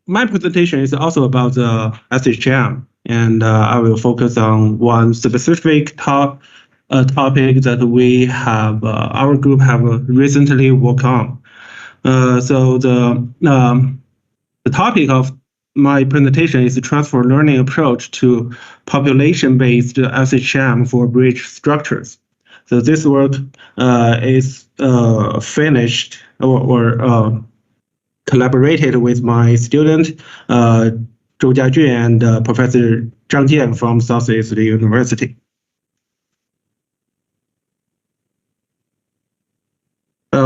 my presentation is also about the SHM, and I will focus on one specific topic that we have, our group have recently worked on. So the topic of my presentation is the transfer learning approach to population-based SHM for bridge structures. So this work is finished or collaborated with my student Zhou Jiajun and Professor Zhang Jian from Southeast University.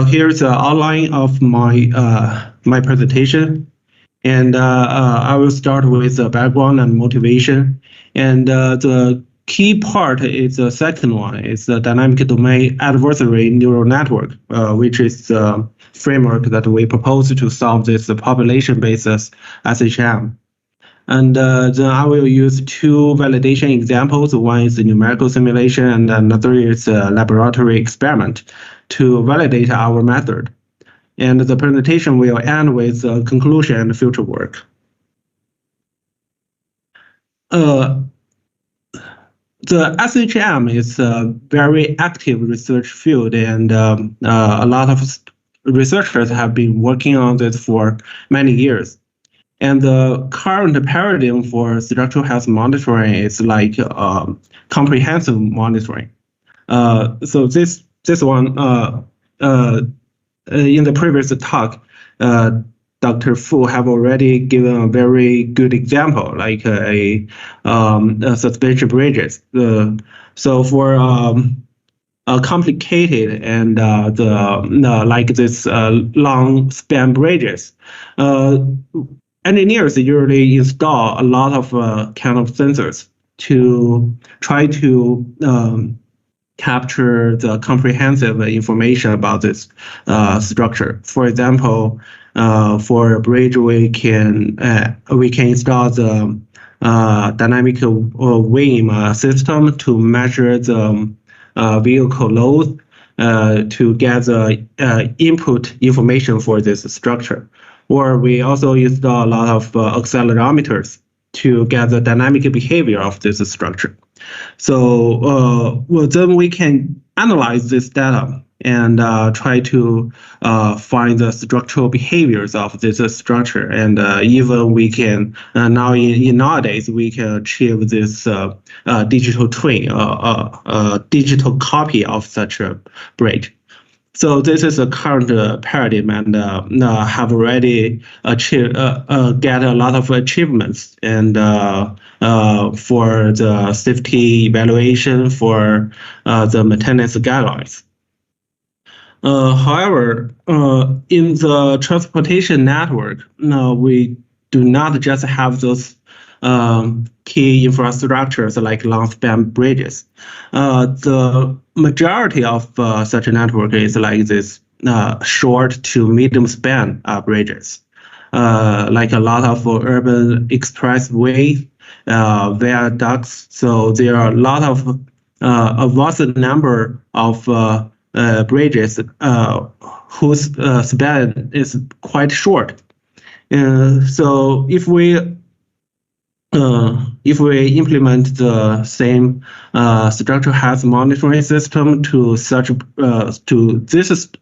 Here's the outline of my my presentation, and I will start with the background and motivation. And the key part is the second one. It's the dynamic domain adversary neural network, which is the framework that we propose to solve this population-based SHM. And then I will use two validation examples. One is the numerical simulation, and another is a laboratory experiment to validate our method. And the presentation will end with a conclusion and future work. The SHM is a very active research field, and a lot of researchers have been working on this for many years. And the current paradigm for structural health monitoring is like comprehensive monitoring. So this one, in the previous talk, Dr. Fu have already given a very good example, like a suspension bridges. So for complicated and like this long span bridges, engineers usually install a lot of kind of sensors to try to capture the comprehensive information about this structure. For example, for a bridge, we can install the dynamic WIM system to measure the vehicle load to get the input information for this structure. Or we also install a lot of accelerometers to get the dynamic behavior of this structure. So well, then we can analyze this data and try to find the structural behaviors of this structure. And even we can, nowadays, we can achieve this digital twin, digital copy of such a bridge. So this is a current paradigm, and have already achieved, get a lot of achievements, and for the safety evaluation, for the maintenance guidelines. However, in the transportation network, we do not just have those key infrastructures like long span bridges. The majority of such a network is like this short to medium span bridges, like a lot of urban expressways, viaducts. So there are a lot of a vast number of bridges whose span is quite short. So if we implement the same structure health monitoring system to this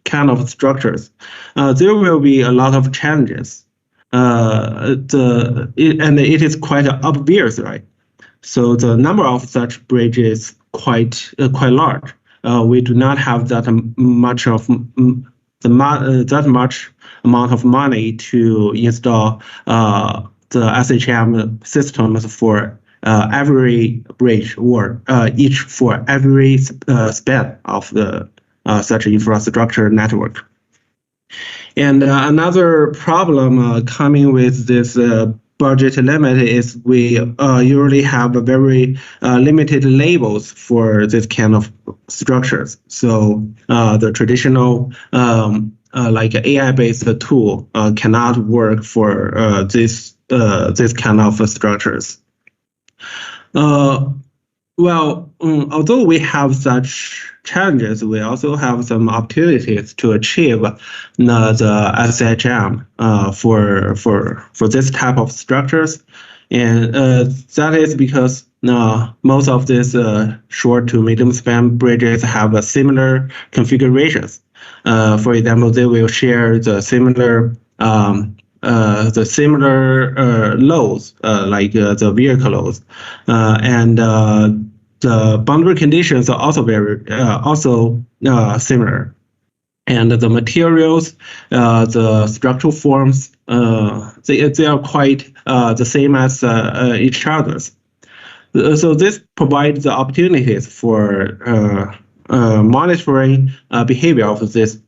kind of structures, there will be a lot of challenges. And it is quite obvious, right? So the number of such bridges is quite large. We do not have that much amount of money to install the SHM systems for every bridge or each for every span of the such infrastructure network. And another problem coming with this budget limit is we usually have a very limited labels for this kind of structures. So the traditional like AI-based tool cannot work for this kind of structures. Although we have such challenges, we also have some opportunities to achieve the SHM for this type of structures, and that is because most of these short to medium span bridges have a similar configurations. For example, they will share the similar loads, like the vehicle loads, and the boundary conditions are also similar, and the materials, the structural forms, they are quite the same as each other's. So this provides the opportunities for monitoring behavior of these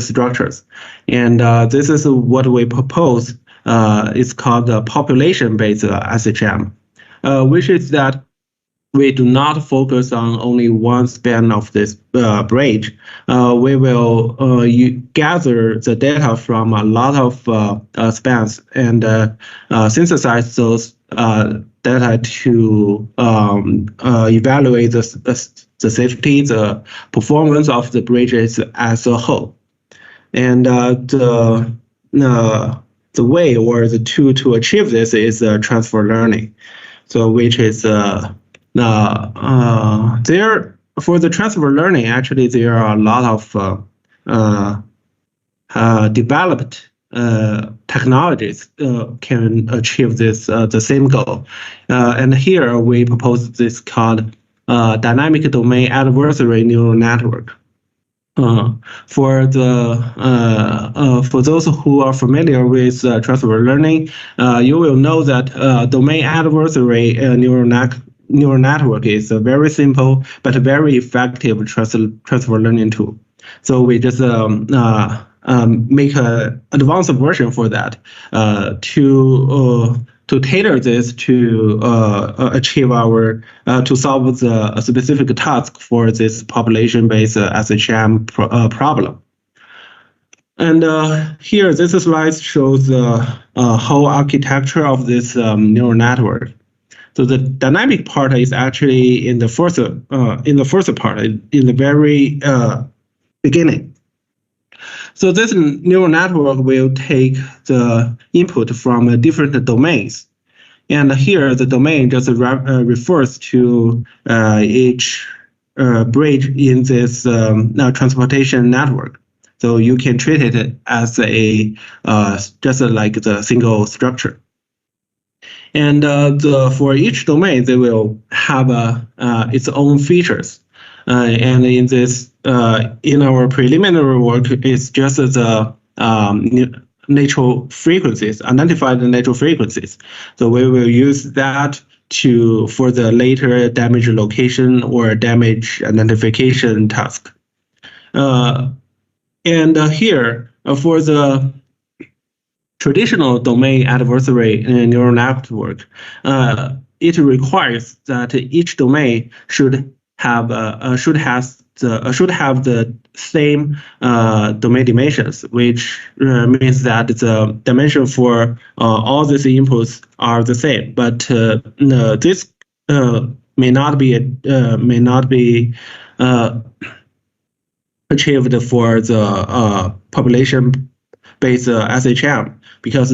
structures, and this is what we propose. It's called the population-based SHM, which is that we do not focus on only one span of this bridge. We will gather the data from a lot of spans and synthesize those data to evaluate the safety, the performance of the bridges as a whole. And the way or the tool to achieve this is transfer learning. So which is there for the transfer learning, actually there are a lot of developed technologies can achieve this the same goal. And here we propose this called dynamic domain adversary neural network. For those who are familiar with transfer learning, you will know that domain adversary neural network is a very simple but very effective transfer learning tool. So we just make an advanced version for that to tailor this to achieve our to solve the specific task for this population-based SHM problem. And here, this slide shows the whole architecture of this neural network. So the dynamic part is actually in the first part, in the very beginning. So this neural network will take the input from different domains. And here the domain just refers to each bridge in this transportation network. So you can treat it as a just like the single structure. And for each domain, they will have its own features. And in this, in our preliminary work, it's just the natural frequencies, identified natural frequencies. So we will use that for the later damage location or damage identification task. And here, for the traditional domain adversary neural network, it requires that each domain should have the same domain dimensions, which means that the dimension for all these inputs are the same. But this may not be achieved for the population-based SHM, because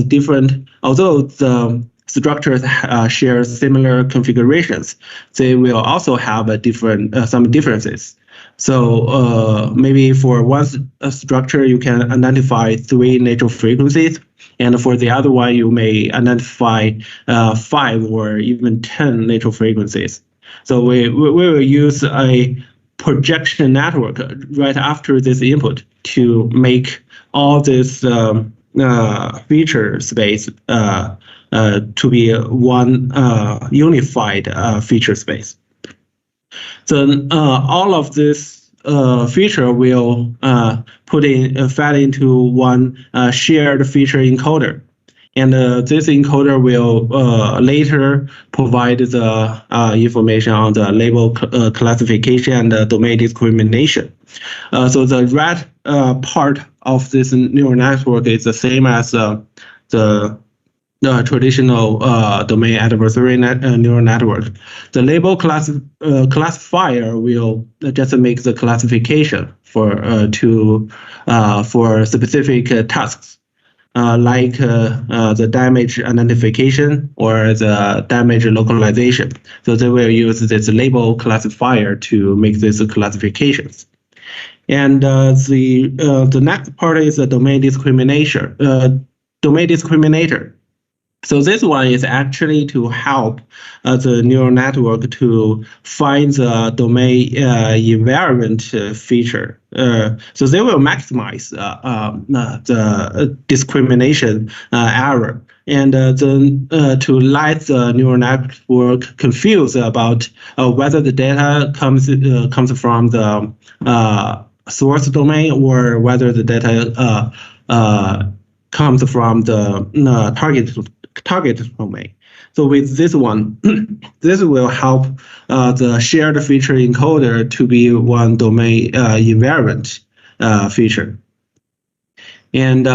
although the structures share similar configurations, they will also have some differences. So maybe for one structure, you can identify 3 natural frequencies, and for the other one, you may identify 5 or even 10 natural frequencies. So we will use a projection network right after this input to make all this feature space to be one unified feature space. So all of this feature will fed into one shared feature encoder. And this encoder will later provide the information on the label classification and domain discrimination. So the red part of this neural network is the same as the traditional domain adversarial neural network. The label classifier will just make the classification for specific tasks. Like the damage identification or the damage localization. So they will use this label classifier to make these classifications. And the next part is the domain discriminator. So this one is actually to help the neural network to find the domain invariant feature. So they will maximize the discrimination error, and then to let the neural network confuse about whether the data comes from the source domain or whether the data comes from the target domain. So with this one, this will help the shared feature encoder to be one domain invariant feature. And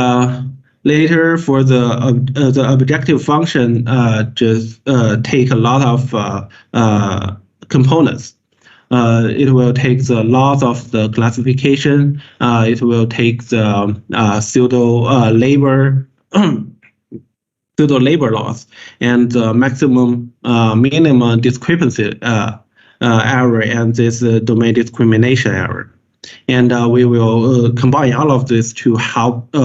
later for the objective function, just take a lot of components. It will take the loss of the classification. It will take the pseudo labor loss and maximum minimum discrepancy error and this domain discrimination error. And we will combine all of this to help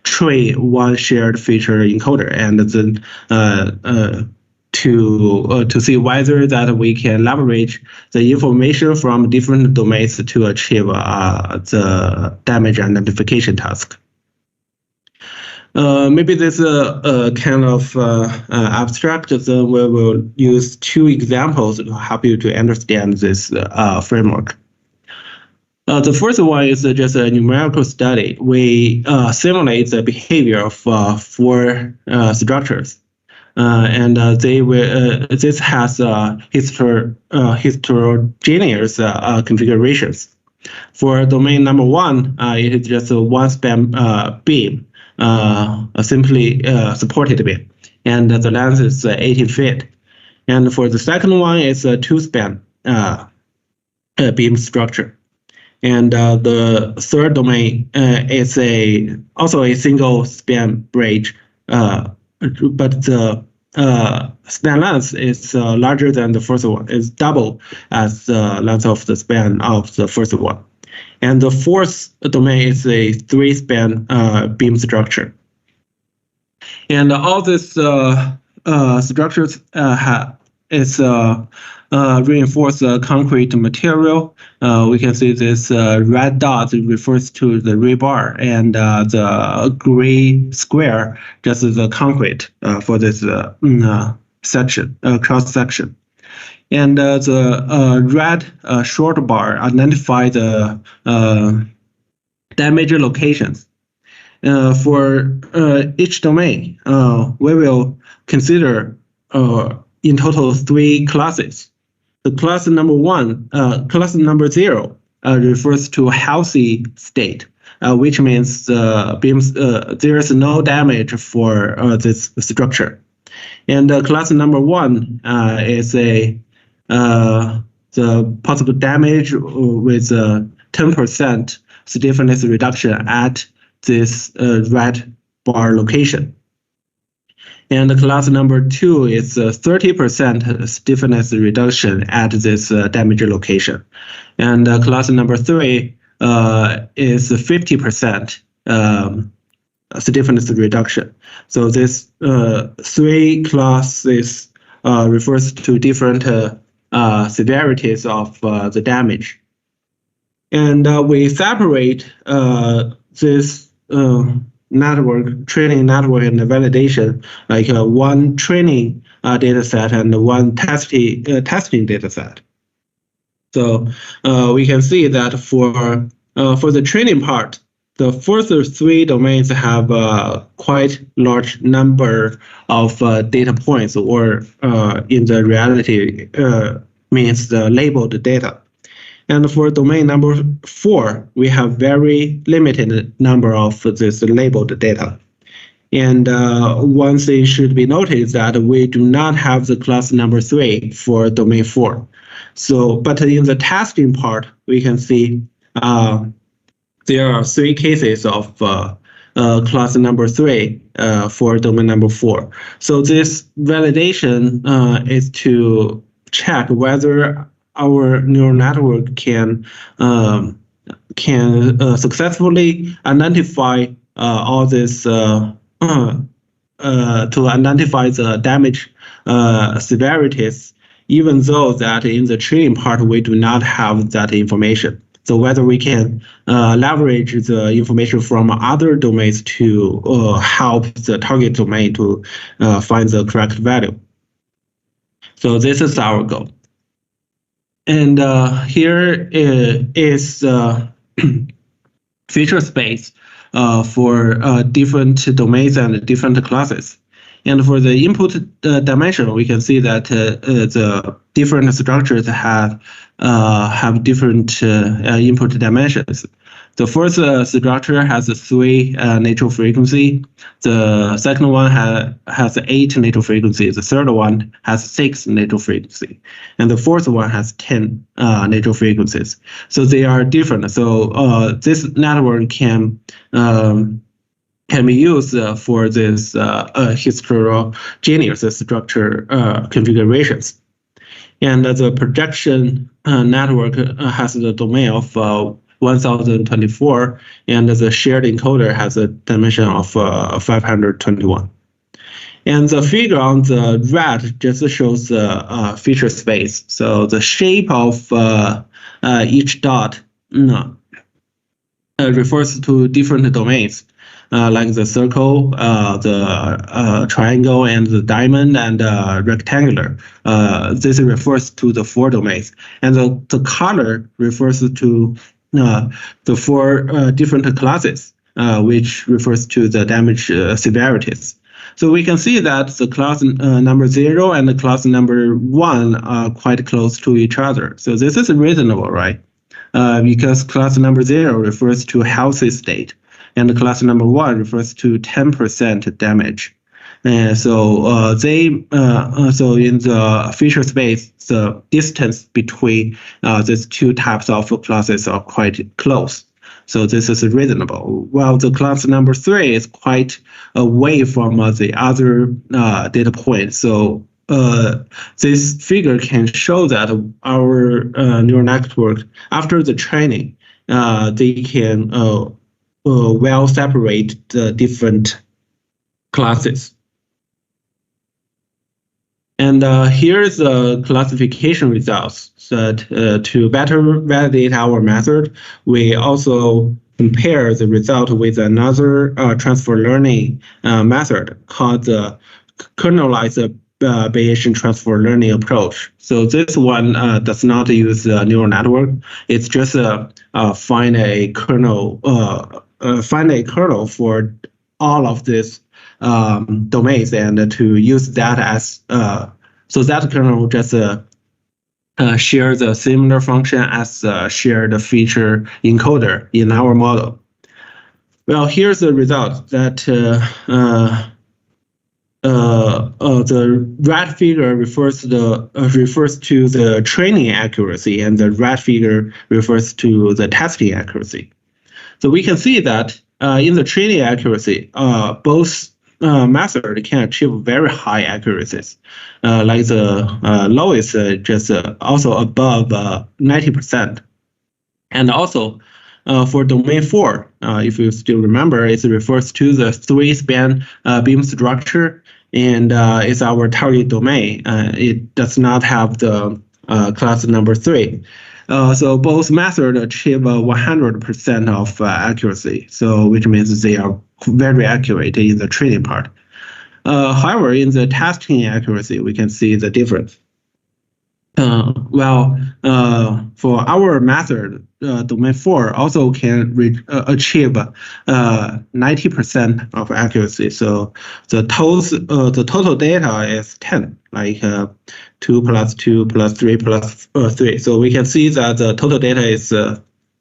train one shared feature encoder, and then to see whether that we can leverage the information from different domains to achieve the damage identification task. Maybe this kind of abstract, then we will use 2 examples to help you to understand this framework. The first one is just a numerical study. We simulate the behavior of 4 structures. And this has heterogeneous configurations. For domain number 1, it is just a 1-span beam, simply supported beam, and the length is 18 feet. And for the second one, it's a 2-span beam structure. And the third domain is also a single-span bridge, but the span length is larger than the first one. It's double as the length of the span of the first one. And the fourth domain is a 3-span beam structure. And all these structures is reinforced concrete material. We can see this red dot refers to the rebar, and the gray square just the concrete for this section, cross section. And the red short bar identify the damage locations. For each domain, we will consider in total 3 classes. The class number 1, class number 0 refers to healthy state, which means there is no damage for this structure. And class number 1 is the possible damage with 10 10% stiffness reduction at this red bar location. And class number 2 is 30% stiffness reduction at this damage location. And class number 3 is 50% stiffness reduction. So this 3 classes refers to different severities of the damage. And we separate this training network and validation, like one training data set and one testing data set. So we can see that for the training part, the first 3 domains have a quite large number of data points, or in the reality means the labeled data. And for domain number 4, we have very limited number of this labeled data. And one thing should be noted is that we do not have the class number 3 for domain 4. So, but in the testing part, we can see there are 3 cases of class number 3 for domain number 4. So this validation is to check whether our neural network can successfully identify all this to identify the damage severities, even though that in the training part we do not have that information. So whether we can leverage the information from other domains to help the target domain to find the correct value. So this is our goal. And here is feature space for different domains and different classes. And for the input dimension, we can see that the different structures have different input dimensions. The first structure has 3 natural frequency. The second one has 8 natural frequencies. The third one has 6 natural frequency, and the fourth one has 10 natural frequencies. So they are different. So this network can be used for this heterogeneous structure configurations. And the projection network has the domain of 1024, and the shared encoder has a dimension of 521. And the figure on the right just shows the feature space. So the shape of each dot refers to different domains, like the circle, the triangle, and the diamond, and rectangular. This refers to the 4 domains. And the color refers to the 4 different classes, which refers to the damage severities. So we can see that the class number 0 and the class number 1 are quite close to each other. So this is reasonable, right? Because class number 0 refers to healthy state, and the class number 1 refers to 10% damage. And so so in the feature space, the distance between these 2 types of classes are quite close. So this is reasonable. While the class number 3 is quite away from the other data points. So this figure can show that our neural network, after the training, they can well separate the different classes. And here's the classification results. That to better validate our method, we also compare the result with another transfer learning method called the kernelized Bayesian transfer learning approach. So this one does not use a neural network. It's just find a kernel for all of these domains, and to use that as so that kernel just share the similar function as shared feature encoder in our model. Well, here's the result that the red figure refers to the training accuracy, and the red figure refers to the testing accuracy. So we can see that in the training accuracy, both methods can achieve very high accuracies. Like the lowest just also above 90%. And also for domain 4, if you still remember, it refers to the 3-span beam structure, and it's our target domain. It does not have the class number 3. So both methods achieve 100% of accuracy, so which means they are very accurate in the training part. However, in the testing accuracy, we can see the difference. For our method, domain 4 also can achieve 90% of accuracy. So the total data is 10, like 2 plus 2 plus 3 plus 3. So we can see that the total data is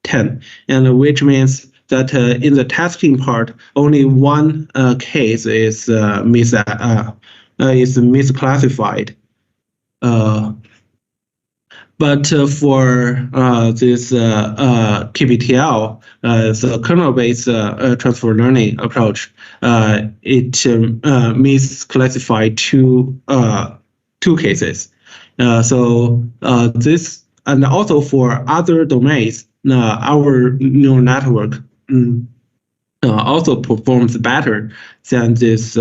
10, and which means that in the testing part, only one case is misclassified. But for this KBTL, the kernel-based transfer learning approach, it misclassified two cases. So this, and also for other domains, our neural network also performs better than this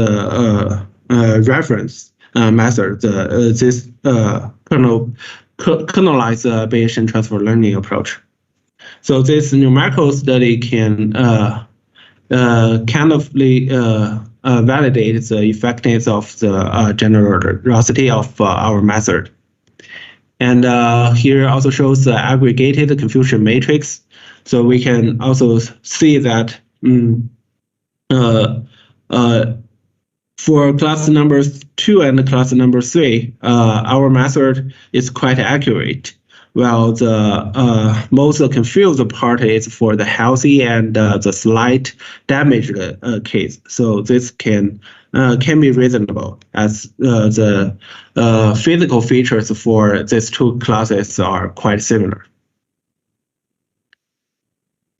reference method, this kernelized Bayesian transfer learning approach. So this numerical study can validate the effectiveness of the generosity of our method. And here also shows the aggregated confusion matrix. So we can also see that for class number 2 and class number 3, our method is quite accurate, while the most confused part is for the healthy and the slight damaged case. So this can be reasonable, as the physical features for these two classes are quite similar.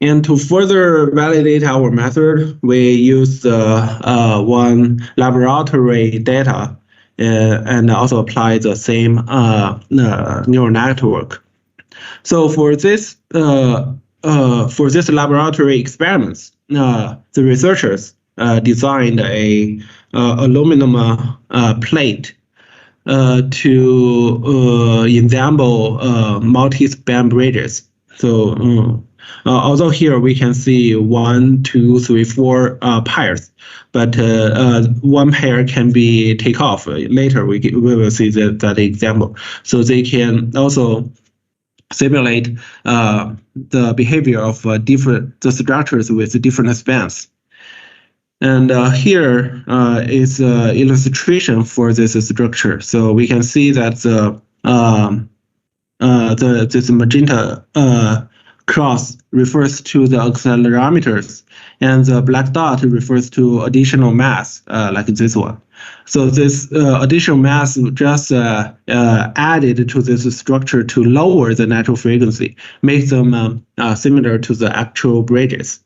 And to further validate our method, we use one laboratory data and also apply the same neural network. So for this laboratory experiments, the researchers designed a aluminum plate to ensemble multi-span bridges. So although here we can see 1, 2, 3, 4 pairs, but one pair can be take off. Later we will see that example. So they can also simulate the behavior of the structures with different spans. And here is an illustration for this structure. So we can see that this magenta cross refers to the accelerometers, and the black dot refers to additional mass, like this one. So this additional mass just added to this structure to lower the natural frequency, make them similar to the actual bridges.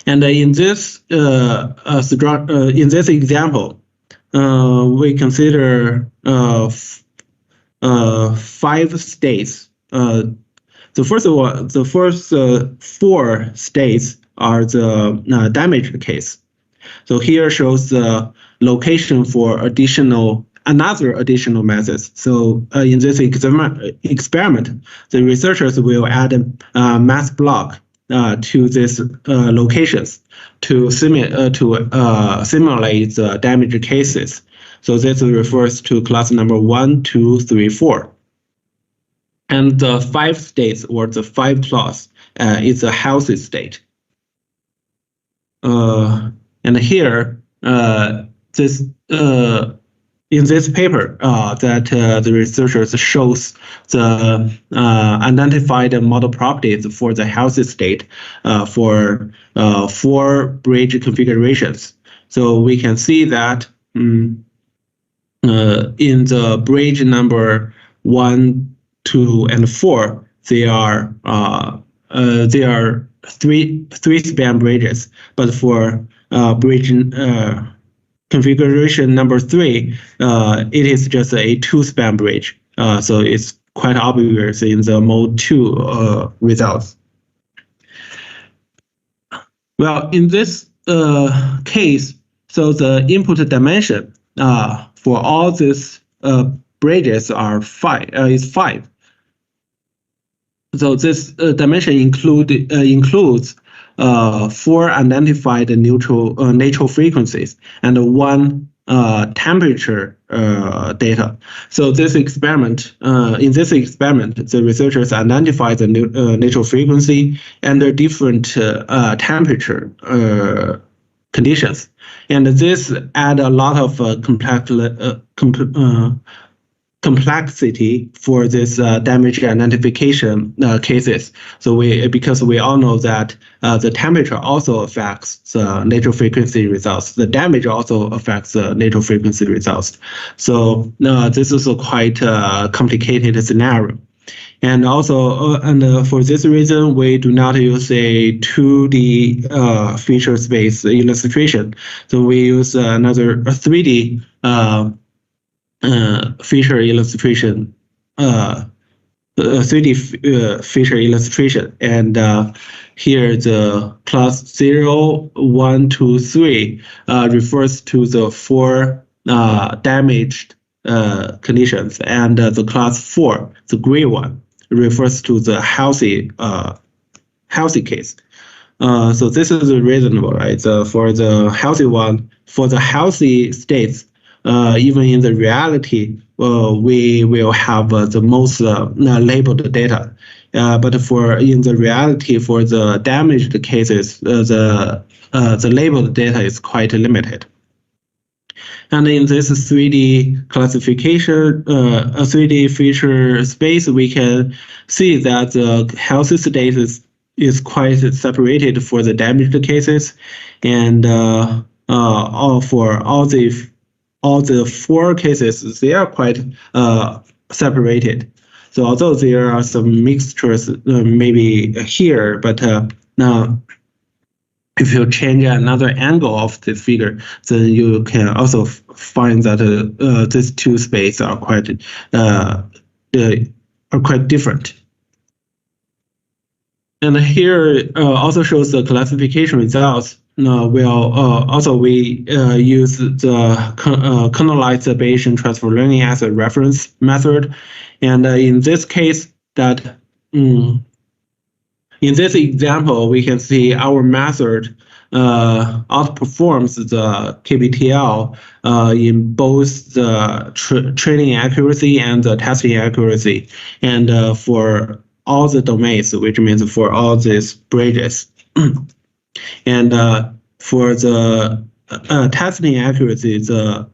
And in this example, we consider 5 states. The first 4 states are the damaged case. So here shows the location for another additional methods. So in this experiment, the researchers will add a math block to these locations to simulate the damaged cases. So this refers to class number 1, 2, 3, 4. And the 5 states, or the 5 class, is a healthy state. And here, in this paper, that the researchers shows the identified model properties for the healthy state for 4 bridge configurations. So we can see that in the bridge number 1, 2, and 4, they are three span bridges, but for bridge configuration number 3, it is just a 2-span bridge. So it's quite obvious in the mode 2 results. Well, in this case, so the input dimension for all these bridges are is 5. So this dimension includes 4 identified natural frequencies and 1 temperature data. So this experiment, in this experiment, the researchers identified the natural frequency under different temperature conditions, and this add a lot of complexity for this damage identification cases. So because we all know that the temperature also affects the natural frequency results. The damage also affects the natural frequency results. So this is a quite complicated scenario. And also, for this reason, we do not use a 2D feature space illustration. So we use another 3D feature illustration, 3D feature illustration, and here the class 0, 1, 2, 3 refers to the 4 damaged conditions, and the class 4, the gray one, refers to the healthy case. So this is reasonable, right? For the healthy one, for the healthy states, even in the reality, we will have the most labeled data. But in the reality, for the damaged cases, the labeled data is quite limited. And in this 3D classification, 3D feature space, we can see that the healthy state is quite separated for the damaged cases, and for all the 4 cases, they are quite separated. So although there are some mixtures maybe here, but now if you change another angle of the figure, then you can also find that these 2 spaces are quite different. And here also shows the classification results. We use the kernelized Bayesian transfer learning as a reference method, and in this case, in this example, we can see our method outperforms the KBTL in both the training accuracy and the testing accuracy, and for all the domains, which means for all these bridges. And for the testing accuracy, the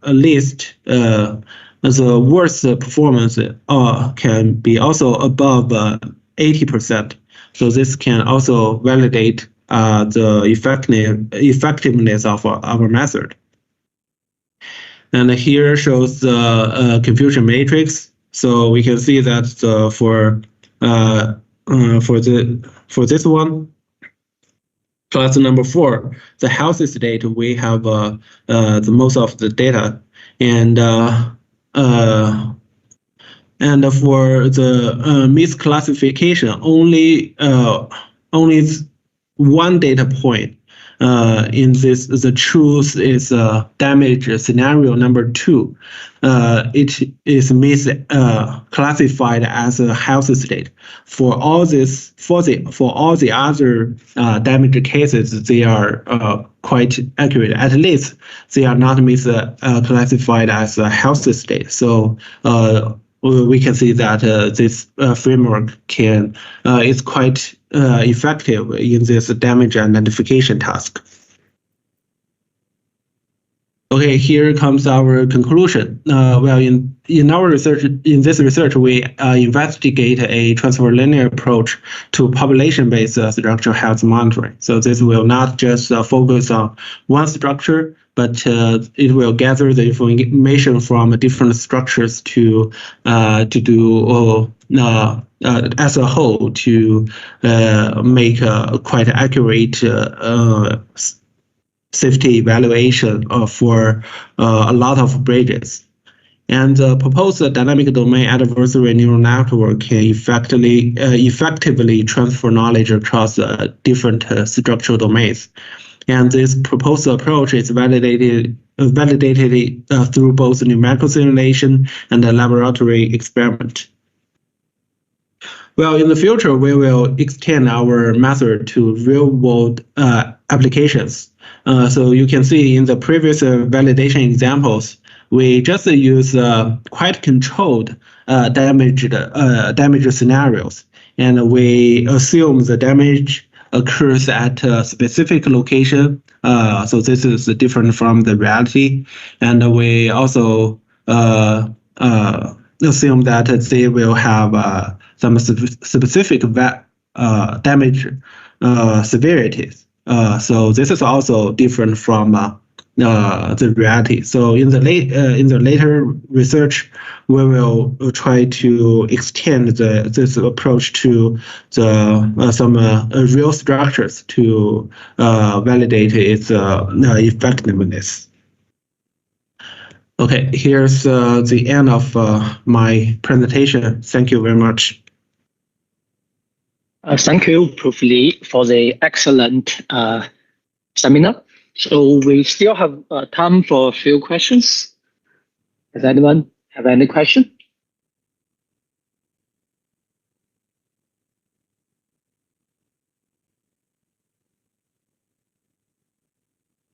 worst performance can be also above 80%. So this can also validate the effectiveness of our method. And here shows the confusion matrix. So we can see that for this one, class number 4, the healthy state, we have the most of the data, and for the misclassification, only 1 data point in this, the truth is damage scenario number 2. It is misclassified as a healthy state. For all the other damaged cases, they are quite accurate. At least they are not misclassified as a healthy state. So we can see that this framework is quite effective in this damage identification task. Okay, here comes our conclusion. Well, in our research, in this research, we investigate a transfer linear approach to population-based structural health monitoring. So this will not just focus on one structure, but it will gather the information from different structures to do as a whole to make a quite accurate safety evaluation for a lot of bridges. And the proposed dynamic domain adversarial neural network can effectively transfer knowledge across different structural domains. And this proposed approach is validated through both numerical simulation and a laboratory experiment. Well, in the future, we will extend our method to real-world applications. So you can see in the previous validation examples, we just use quite controlled damage scenarios, and we assume the damage occurs at a specific location. So this is different from the reality, and we also assume that they will have some specific damage severities. So this is also different from the reality. So in the later research, we will try to extend this approach to some real structures to validate its effectiveness. Okay, here's the end of my presentation. Thank you very much. Thank you, Prof. Lee, for the excellent seminar. So we still have time for a few questions. Does anyone have any question?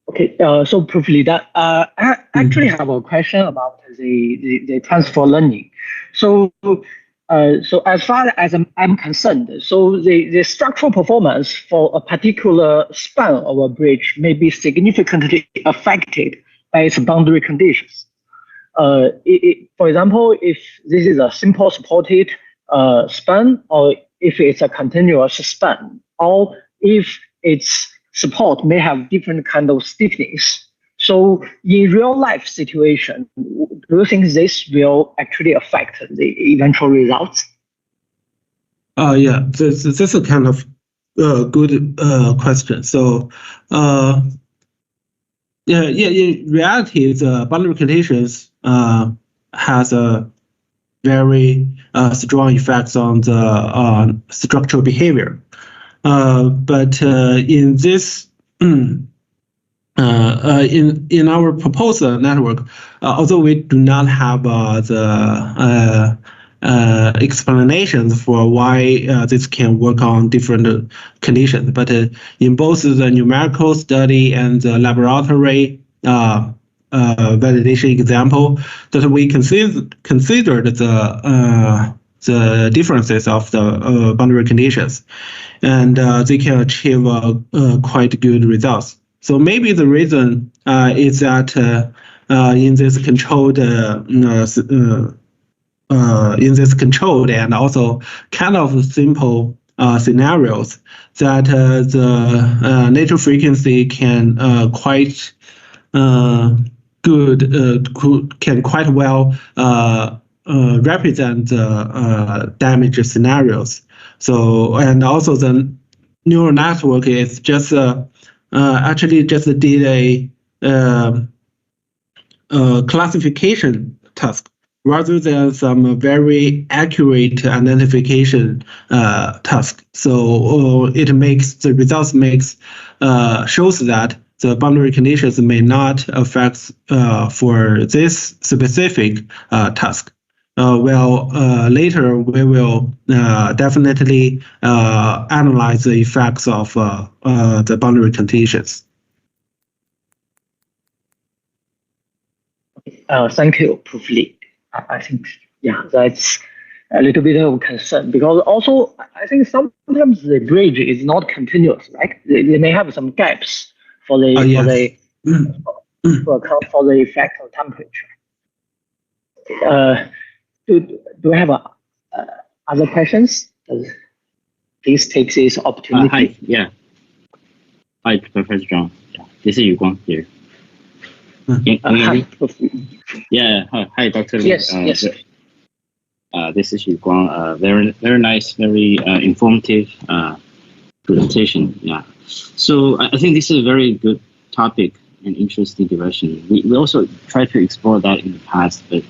Okay, so Prof. Lee, I actually have a question about the transfer learning. So as far as I'm concerned, so the structural performance for a particular span of a bridge may be significantly affected by its boundary conditions. For example, if this is a simple supported span, or if it's a continuous span, or if its support may have different kind of stiffness. So in real life situation, do you think this will actually affect the eventual results? Yeah, this is a kind of good question. So yeah, in reality, the boundary conditions has a very strong effects on the structural behavior. But in this in our proposed network, although we do not have the explanations for why this can work on different conditions, but in both the numerical study and the laboratory validation example, that we considered the differences of the boundary conditions, and they can achieve quite good results. So maybe the reason is that in this controlled and also kind of simple scenarios, that the nature frequency can quite well represent the damage scenarios. So, and also the neural network is just actually just did a classification task rather than some very accurate identification task. So it makes the results shows that the boundary conditions may not affect for this specific task. Later we will definitely analyze the effects of the boundary conditions. Thank you, Prof. Lee. I think, yeah, that's a little bit of concern, because also I think sometimes the bridge is not continuous, right? They may have some gaps for the Yes. to account for the effect of temperature. Do we have other questions? Please take this opportunity. Hi, Professor John. This is Yuguang here. Hi, Hi, Dr. Yes. This is Yuguang. Very nice, very informative presentation. Yeah. So I think this is a very good topic and interesting direction. We also tried to explore that in the past, but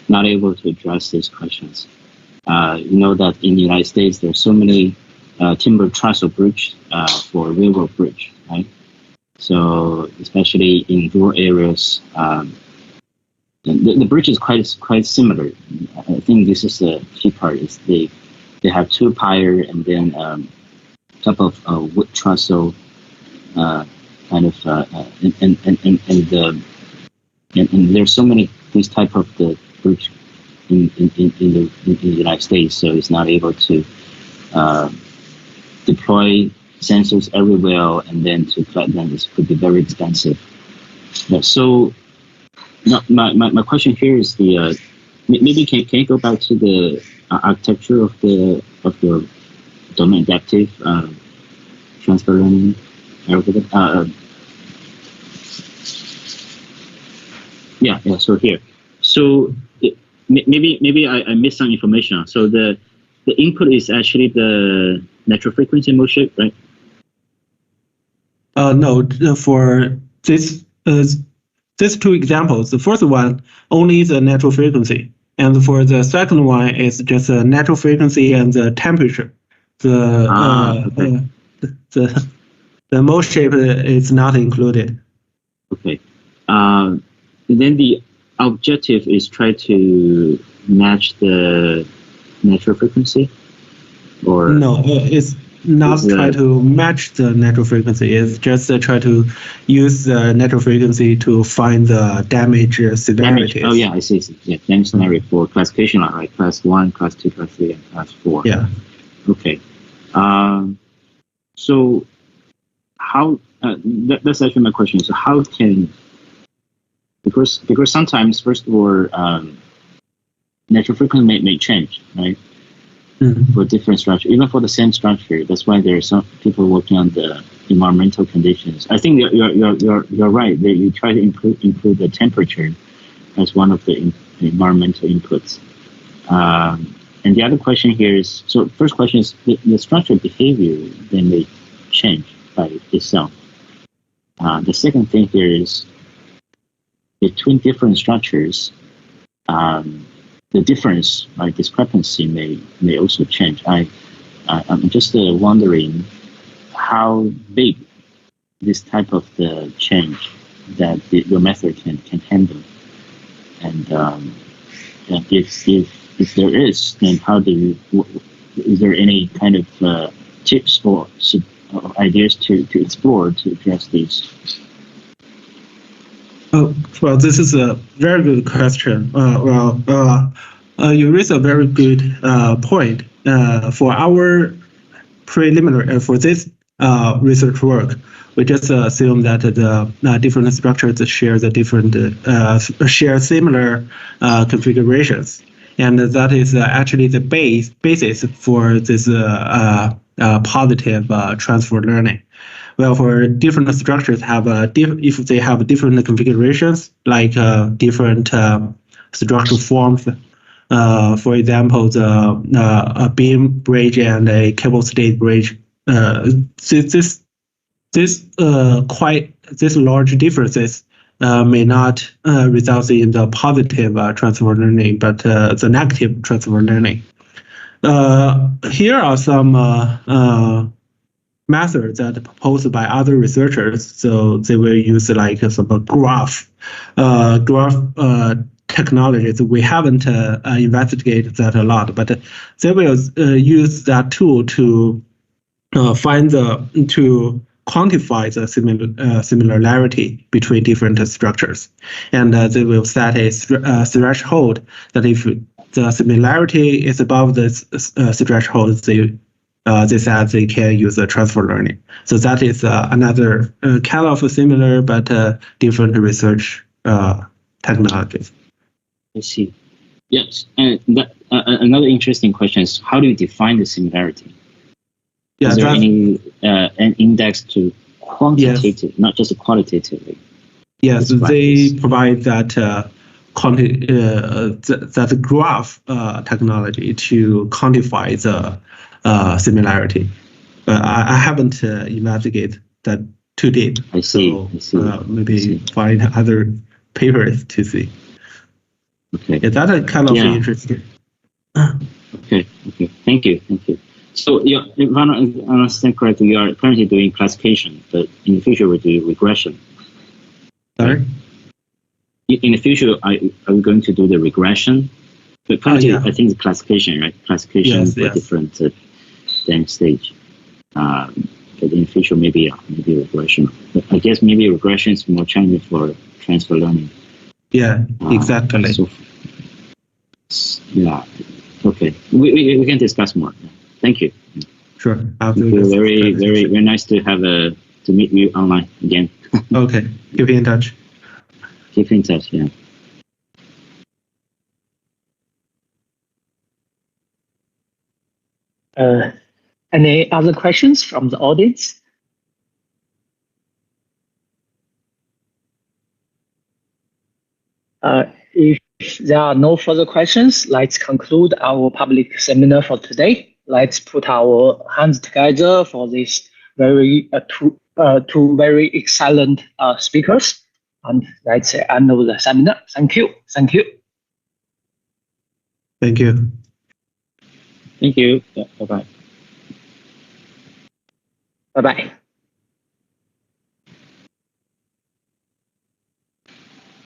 not able to address these questions. You know that in the United States, there's so many timber trestle bridge for railroad bridge, right? So especially in rural areas, the bridge is quite similar. I think this is the key part. Is they have two pier and then type of wood trestle and there's so many these type of the bridge in the United States, so it's not able to deploy sensors everywhere, and then to collect them could be very expensive. So my question here is maybe can you go back to the architecture of the domain adaptive transfer learning algorithm? So here. So maybe I missed some information. So the input is actually the natural frequency mode shape, right? No, for these two examples, the first one only the natural frequency, and for the second one is just the natural frequency and the temperature. The mode shape is not included. Okay. Then the objective is try to match the natural frequency, or no? It's not try to match the natural frequency. It's just try to use the natural frequency to find the damage severity. Oh yeah, I see. Yeah, damage scenario for classification, right? Class 1, class 2, class 3, and class 4. Yeah. Okay. So how? That's actually my question. So how can because sometimes, first of all, natural frequency may change, right? For different structure, even for the same structure. That's why there are some people working on the environmental conditions. I think you're right. You try to include the temperature as one of the environmental inputs. And the other question here is, so first question is the structural behavior then may change by itself. The second thing here is between different structures, the difference, like discrepancy, may also change. I'm just wondering how big this type of the change that your method can handle, and if there is, then how do you? Is there any kind of tips or ideas to explore to address these? Oh, well, this is a very good question. You raise a very good point. For our preliminary, for this research work, we just assume that the different structures share similar configurations, and that is actually the basis for this positive transfer learning. Well, for different structures if they have different configurations, like different structural forms, for example, a beam bridge and a cable stayed bridge, this large differences may not result in the positive transfer learning, but the negative transfer learning. Here are some methods that are proposed by other researchers. So they will use like some graph technologies. We haven't investigated that a lot, but they will use that tool to quantify the similarity between different structures, and they will set a threshold that if the similarity is above this threshold, they said they can use transfer learning. So that is another kind of similar but different research technologies. I see. Yes, and that, another interesting question is, how do you define the similarity? Yeah, is there any an index to quantitative, not just qualitatively? Yes, they provide that that graph technology to quantify the similarity. I haven't investigated that to date. I see. So I see. maybe find other papers to see. Okay. Yeah, that's kind of interesting. Okay. Okay. Thank you. Thank you. So, if I understand correctly, you are currently doing classification, but in the future, we'll do regression. Sorry? In the future, are we going to do the regression? But currently, I think it's classification, right? Classification for different stage. But in the future, maybe regression. But I guess maybe regression is more challenging for transfer learning. Yeah, exactly. Yeah. Okay. We can discuss more. Thank you. Sure. Thank you. Very nice to have to meet you online again. Okay. Keep in touch. Keep in touch. Yeah. Any other questions from the audience? If there are no further questions, let's conclude our public seminar for today. Let's put our hands together for this two very excellent speakers. And that's the end of the seminar. Thank you. Thank you. Thank you. Thank you. Bye-bye. Bye-bye.